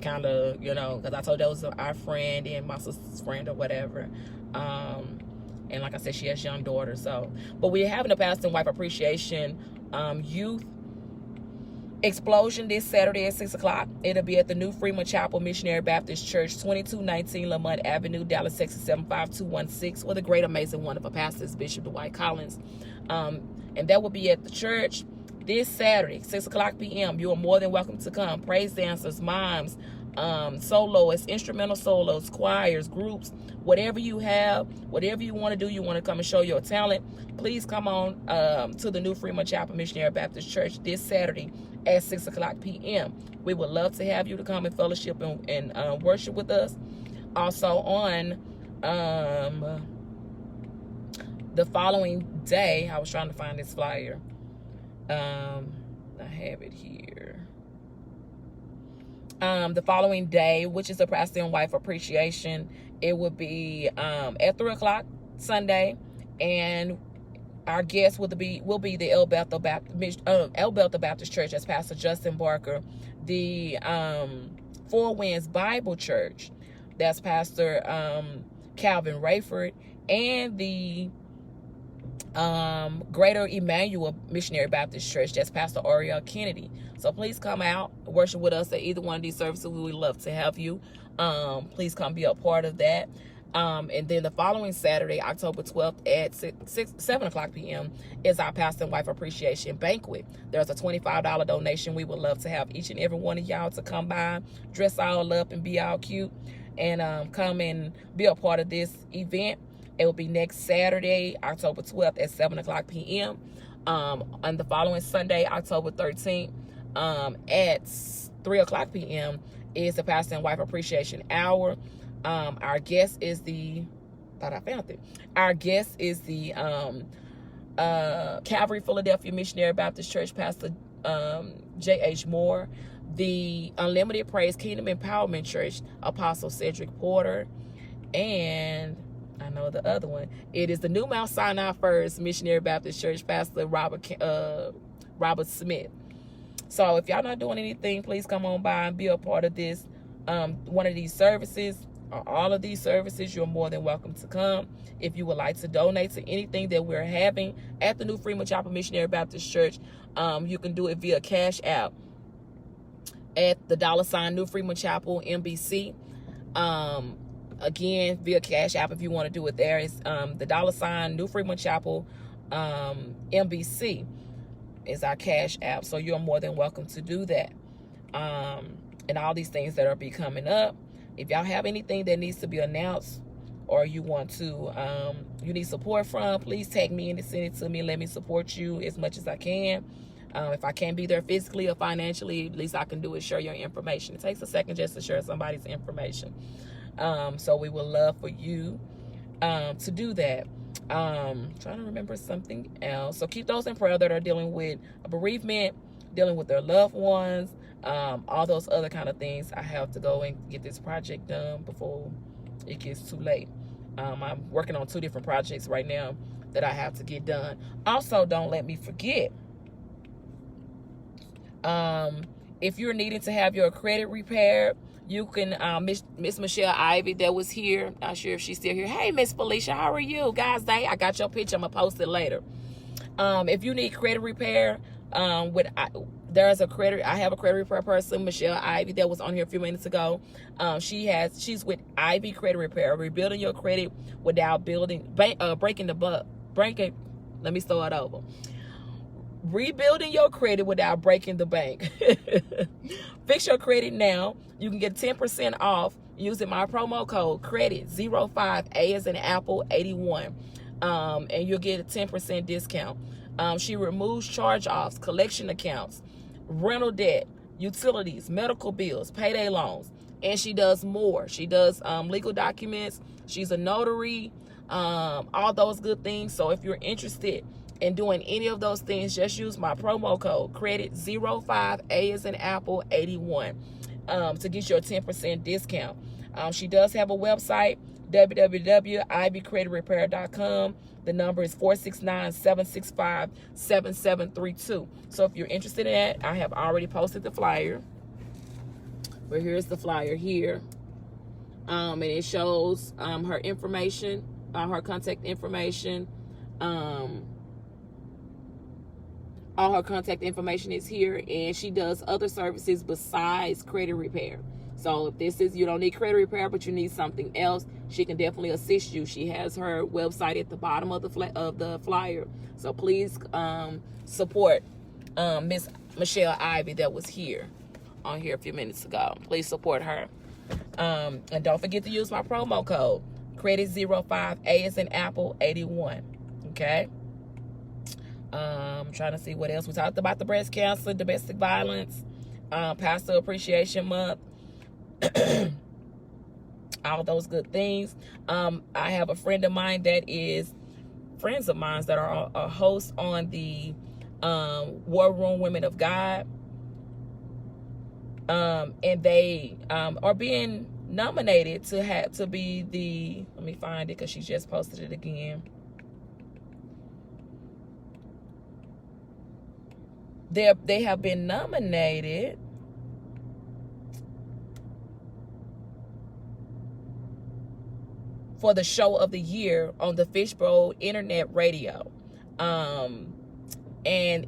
kind of, because I told that was our friend and my sister's friend or whatever. And like I said, she has young daughters. So, but we're having a pastor and wife appreciation youth Explosion this Saturday at 6 o'clock. It'll be at the New Freeman Chapel Missionary Baptist Church, 2219 Lamont Avenue, Dallas, Texas, 75216, with a great, amazing, wonderful pastor, Bishop Dwight Collins. And that will be at the church this Saturday, 6 o'clock p.m. You are more than welcome to come. Praise dancers, mimes, soloists, instrumental solos, choirs, groups, whatever you have, whatever you want to do, you want to come and show your talent, please come on to the New Freeman Chapel Missionary Baptist Church this Saturday at 6 o'clock p.m. We would love to have you to come and fellowship and worship with us. Also on the following day, I was trying to find this flyer. I have it here. The following day, which is a pastor and wife appreciation, it will be at 3 o'clock Sunday, and our guest will be the El Bethel Baptist Church, as Pastor Justin Barker. The Four Winds Bible Church, that's Pastor Calvin Rayford, and the Greater Emmanuel Missionary Baptist Church, that's Pastor Oriel Kennedy. So please come out, worship with us at either one of these services. We would love to have you. Please come be a part of that. And then the following Saturday, October 12th at 7 o'clock p.m. is our Pastor and Wife Appreciation Banquet. There's a $25 donation. We would love to have each and every one of y'all to come by, dress all up and be all cute, and come and be a part of this event. It will be next Saturday, October 12th at 7 o'clock p.m. On the following Sunday, October 13th, at 3 o'clock p.m. is the Pastor and Wife Appreciation Hour. Our guest is the Calvary Philadelphia Missionary Baptist Church Pastor J.H. Moore, the Unlimited Praise Kingdom Empowerment Church Apostle Cedric Porter, and I know the other one. It is the New Mount Sinai First Missionary Baptist Church Pastor Robert Smith. So if y'all not doing anything, please come on by and be a part of this. One of these services, or all of these services, you're more than welcome to come. If you would like to donate to anything that we're having at the New Freeman Chapel Missionary Baptist Church, you can do it via Cash App at the $ New Freeman Chapel MBC. Again, via Cash App, if you want to do it there, it's the $ New Freeman Chapel MBC is our Cash App. So you're more than welcome to do that. And all these things that are be coming up. If y'all have anything that needs to be announced, or you want to, you need support from, please tag me and send it to me. Let me support you as much as I can. If I can't be there physically or financially, at least I can do is share your information. It takes a second just to share somebody's information. So we would love for you to do that. Trying to remember something else. So keep those in prayer that are dealing with a bereavement, dealing with their loved ones, all those other kind of things. I have to go and get this project done before it gets too late. I'm working on 2 different projects right now that I have to get done. Also, don't let me forget, if you're needing to have your credit repaired, you can, Miss Michelle Ivy that was here, not sure if she's still here. Hey, Miss Felicia, how are you? Guys, I got your picture. I'm going to post it later. If you need credit repair, I have a credit repair person, Michelle Ivy, that was on here a few minutes ago. She's with Ivy Credit Repair, rebuilding your credit without breaking the bank. Let me start over. Rebuilding your credit without breaking the bank. Fix your credit now. You can get 10% off using my promo code credit05, A as in Apple, 81. And you'll get a 10% discount. She removes charge-offs, collection accounts, rental debt, utilities, medical bills, payday loans, and she does more. She does legal documents. She's a notary, all those good things. So if you're interested in doing any of those things, just use my promo code credit05, A as in Apple, 81, to get your 10% discount. She does have a website, www.ivycreditrepair.com. The number is 469-765-7732. So if you're interested in that, I have already posted the flyer. But here's the flyer here. And it shows her information, her contact information, All her contact information is here, and she does other services besides credit repair. So if this is, you don't need credit repair, but you need something else, she can definitely assist you. She has her website at the bottom of the flyer. So please support Miss Michelle Ivy that was here on here a few minutes ago. Please support her. And don't forget to use my promo code credit05 A as in Apple 81. Okay. Trying to see what else we talked about: the breast cancer, domestic violence, Pastor Appreciation Month, all those good things. I have a friend of mine that is friends of mine that are a host on the War Room Women of God, and they are being nominated to be the, let me find it because she just posted it again. They have been nominated for the show of the year on the Fishbowl Internet Radio. And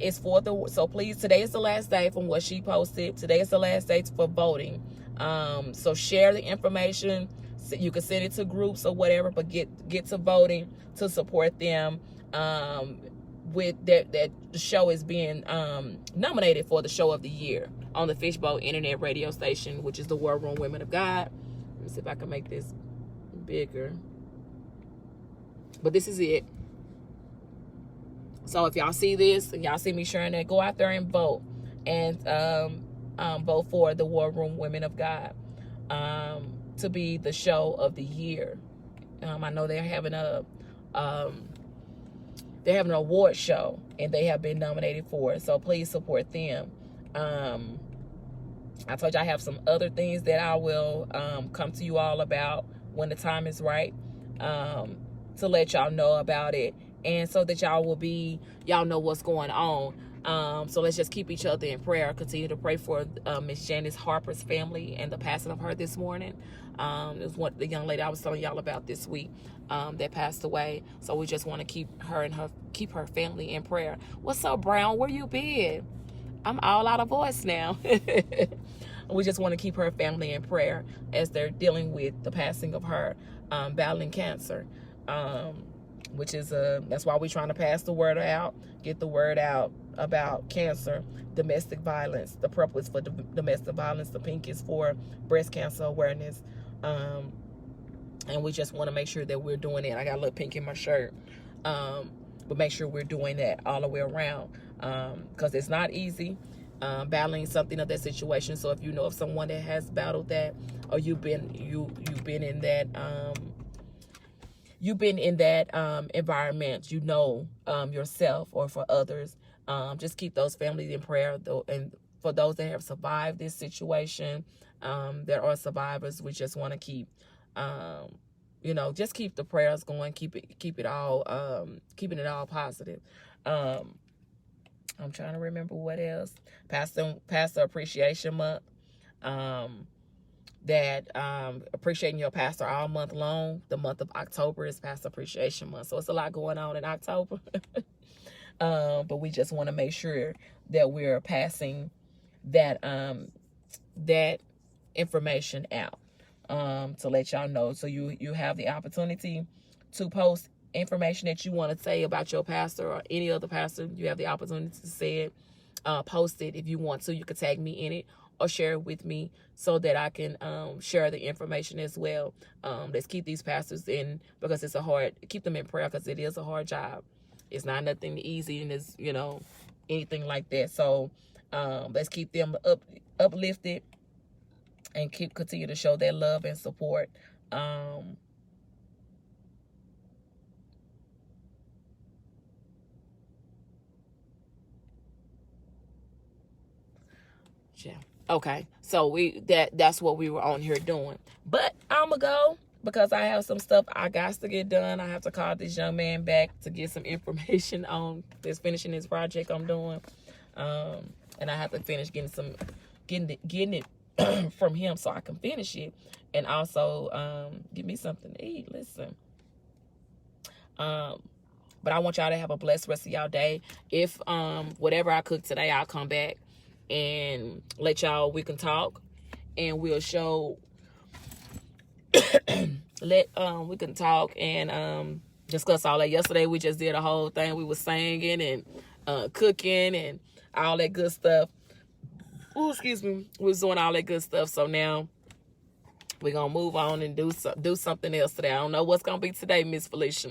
it's for so please, today is the last day from what she posted. Today is the last day for voting. So share the information. So you can send it to groups or whatever, but get to voting to support them. With that the show is being nominated for the show of the year on the Fishbowl Internet Radio Station, which is the War Room Women of God. Let me see if I can make this bigger. But this is it. So if y'all see this, and y'all see me sharing that, go out there and vote. And vote for the War Room Women of God to be the show of the year. I know they're having an award show, and they have been nominated for it. So please support them. I told you I have some other things that I will come to you all about when the time is right, to let y'all know about it, and so that y'all know what's going on. So let's just keep each other in prayer. Continue to pray for Miss Janice Harper's family and the passing of her this morning. It was the young lady I was telling y'all about this week that passed away. So we just want to keep her family in prayer. What's up, Brown? Where you been? I'm all out of voice now. We just want to keep her family in prayer as they're dealing with the passing of her, battling cancer. Which is that's why we're trying to pass the word out, get the word out about cancer, domestic violence. The purple is for domestic violence, the pink is for breast cancer awareness, and we just want to make sure that we're doing it. I got a little pink in my shirt, but make sure we're doing that all the way around, because it's not easy battling something of that situation. So if you know of someone that has battled that, or you've been in that environment, yourself, or for others, just keep those families in prayer, though. And for those that have survived this situation, there are survivors. We just want to keep, just keep the prayers going, keeping it all positive. I'm trying to remember what else. Pastor Appreciation Month. Appreciating your pastor all month long. The month of October is Pastor Appreciation Month, so it's a lot going on in October. But we just want to make sure that we're passing that information out, to let y'all know. So you have the opportunity to post information that you want to say about your pastor or any other pastor. You have the opportunity to say it, post it if you want to. You can tag me in it or share it with me so that I can share the information as well. Let's keep these pastors in, because keep them in prayer, because it is a hard job. It's not nothing easy, and it's, anything like that. So let's keep them uplifted and continue to show their love and support. Yeah. Okay. So that's what we were on here doing. But I'ma go, because I have some stuff I got to get done. I have to call this young man back to get some information on finishing this project I'm doing. And I have to finish getting it from him so I can finish it, and also give me something to eat. Listen. But I want y'all to have a blessed rest of y'all day. If whatever I cook today, I'll come back and let y'all, we can talk, and we'll show we can talk and discuss all that. Yesterday we just did a whole thing. We was singing and cooking and all that good stuff. Oh, excuse me. We was doing all that good stuff. So now we're gonna move on and do something else today. I don't know what's gonna be today, Miss Felicia.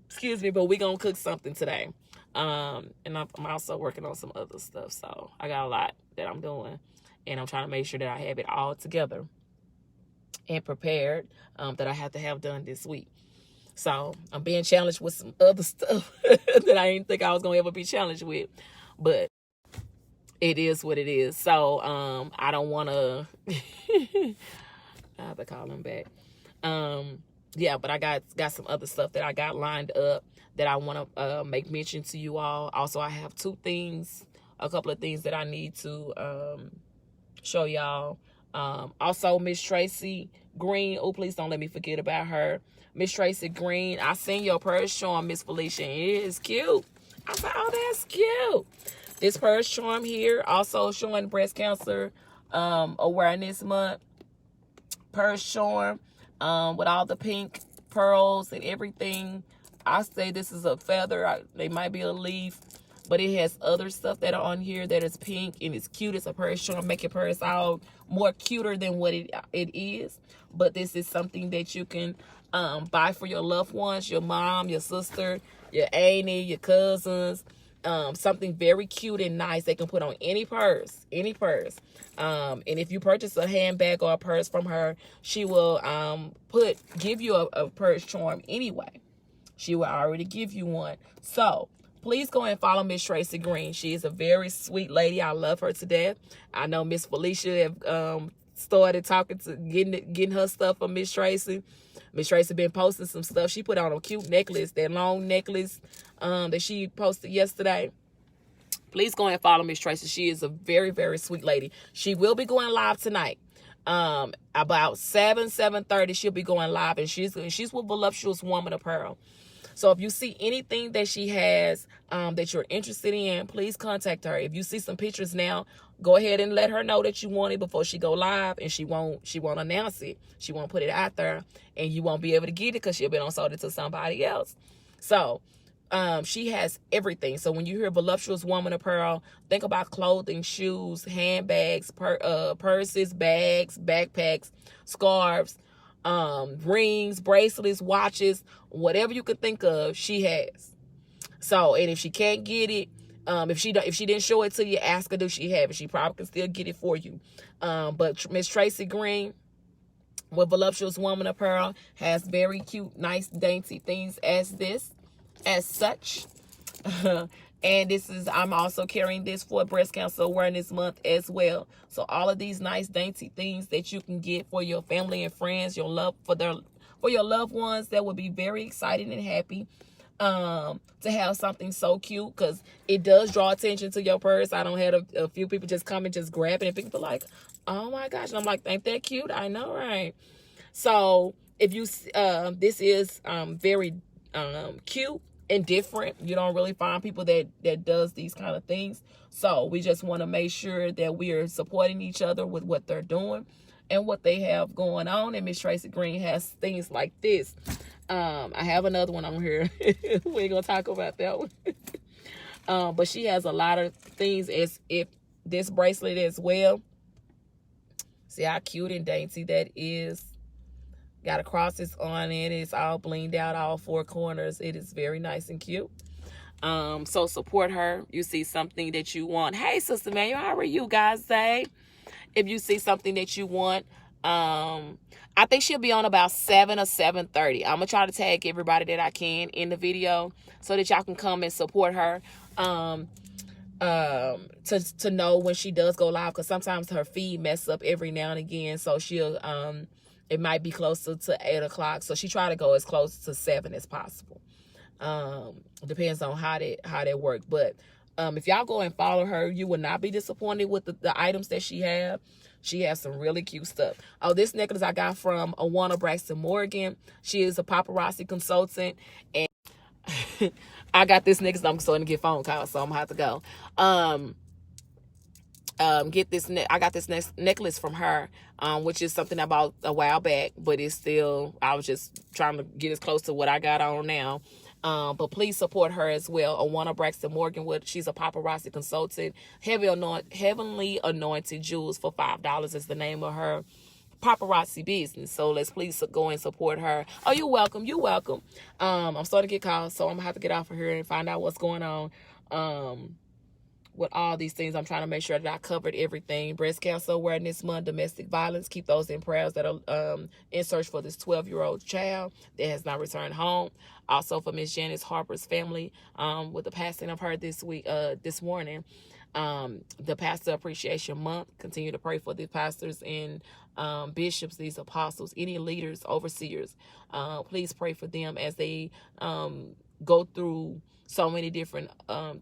Excuse me, but we're gonna cook something today. And I'm also working on some other stuff. So I got a lot that I'm doing, and I'm trying to make sure that I have it all together and prepared, that I have to have done this week. So I'm being challenged with some other stuff that I didn't think I was gonna ever be challenged with, but it is what it is. So I don't want to. I have to call him back. Yeah, but I got some other stuff that I got lined up that I want to make mention to you all. Also, I have a couple of things that I need to show y'all. Also, Miss Tracy Green. Oh, please don't let me forget about her. Miss Tracy Green, I seen your purse showing, Miss Felicia, and it is cute. I said, oh, that's cute. This purse charm here, also showing breast cancer awareness month. Purse charm with all the pink pearls and everything. I say this is a feather. They might be a leaf, but it has other stuff that are on here that is pink and it's cute. It's a purse charm. Make your purse all more cuter than what it is. But this is something that you can buy for your loved ones, your mom, your sister, your auntie, your cousins. Something very cute and nice they can put on any purse. And if you purchase a handbag or a purse from her, she will give you a purse charm anyway. She will already give you one. So please go and follow Miss Tracy Green. She is a very sweet lady. I love her to death. I know Miss Felicia have started talking to getting her stuff from Miss Tracy. Miss Tracy been posting some stuff. She put on a cute necklace, that long necklace that she posted yesterday. Please go and follow Miss Tracy. She is a very, very sweet lady. She will be going live tonight. About 7:30, she'll be going live, and she's with Voluptuous Woman Apparel. So if you see anything that she has that you're interested in, please contact her. If you see some pictures now, go ahead and let her know that you want it before she go live, and she won't announce it. She won't put it out there, and you won't be able to get it because she'll be on sold it to somebody else. So she has everything. So when you hear Voluptuous Woman Apparel, think about clothing, shoes, handbags, purses, bags, backpacks, scarves, rings, bracelets, watches, whatever you could think of, she has. So, and if she can't get it, if she didn't show it to you, ask her, do she have it? She probably can still get it for you. But Miss Tracy Green with Voluptuous Woman Apparel has very cute, nice, dainty things as such. And I'm also carrying this for Breast Cancer Awareness Month as well. So all of these nice dainty things that you can get for your family and friends, for your loved ones that would be very excited and happy to have something so cute, because it does draw attention to your purse. I don't have a few people just come and just grab it, and people are like, oh my gosh. And I'm like, ain't that cute? I know, right? So if you this is very cute and different. You don't really find people that does these kind of things. So we just want to make sure that we are supporting each other with what they're doing and what they have going on. And Miss Tracy Green has things like this. I have another one on here. We ain't gonna talk about that one. But she has a lot of things, as if this bracelet as well. See how cute and dainty that is. Got a crosses on it. It's all blinged out, all four corners. It is very nice and cute. So support her. You see something that you want. Hey, Sister Manuel, how are you guys say? If you see something that you want, I think she'll be on about 7 or 7:30. I'm gonna try to tag everybody that I can in the video so that y'all can come and support her. To know when she does go live, because sometimes her feed mess up every now and again. So she'll it might be closer to 8 o'clock. So she try to go as close to 7 as possible. Depends on how that work. But if y'all go and follow her, you will not be disappointed with the items that she have. She has some really cute stuff. Oh, this necklace I got from Awana Braxton Morgan. She is a paparazzi consultant, and I got this nigga, so I'm starting to get phone calls, so I'm gonna have to go. Get this I got this necklace from her, which is something I bought a while back, but it's still, I was just trying to get as close to what I got on now. But please support her as well. Awana Braxton Morganwood, she's a paparazzi consultant. Heavenly Anointed Jewels for $5 is the name of her paparazzi business. So let's please go and support her. Oh, you're welcome. You're welcome. I'm starting to get calls, so I'm gonna have to get off of here and find out what's going on. With all these things, I'm trying to make sure that I covered everything. Breast Cancer Awareness Month, domestic violence, keep those in prayers that are in search for this 12-year-old child that has not returned home. Also for Miss Janice Harper's family, with the passing of her this morning. The Pastor Appreciation Month, continue to pray for the pastors and bishops, these apostles, any leaders, overseers. Please pray for them as they go through so many different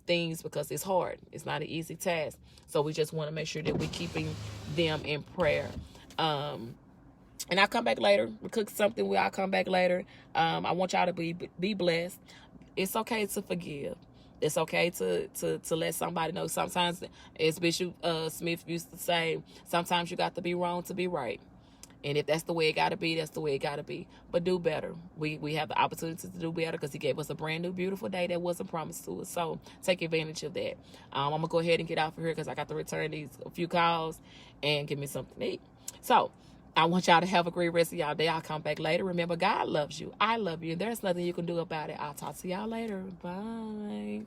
things, because it's hard. It's not an easy task. So we just want to make sure that we're keeping them in prayer. And I'll come back later. We cook something. I'll come back later. I want y'all to be blessed. It's okay to forgive. It's okay to let somebody know. Sometimes, as Bishop Smith used to say, sometimes you got to be wrong to be right. And if that's the way it got to be, that's the way it got to be. But do better. We have the opportunity to do better, because he gave us a brand new, beautiful day that wasn't promised to us. So take advantage of that. I'm going to go ahead and get off of here, because I got to return a few calls and give me something to eat. So I want y'all to have a great rest of y'all day. I'll come back later. Remember, God loves you. I love you. And there's nothing you can do about it. I'll talk to y'all later. Bye.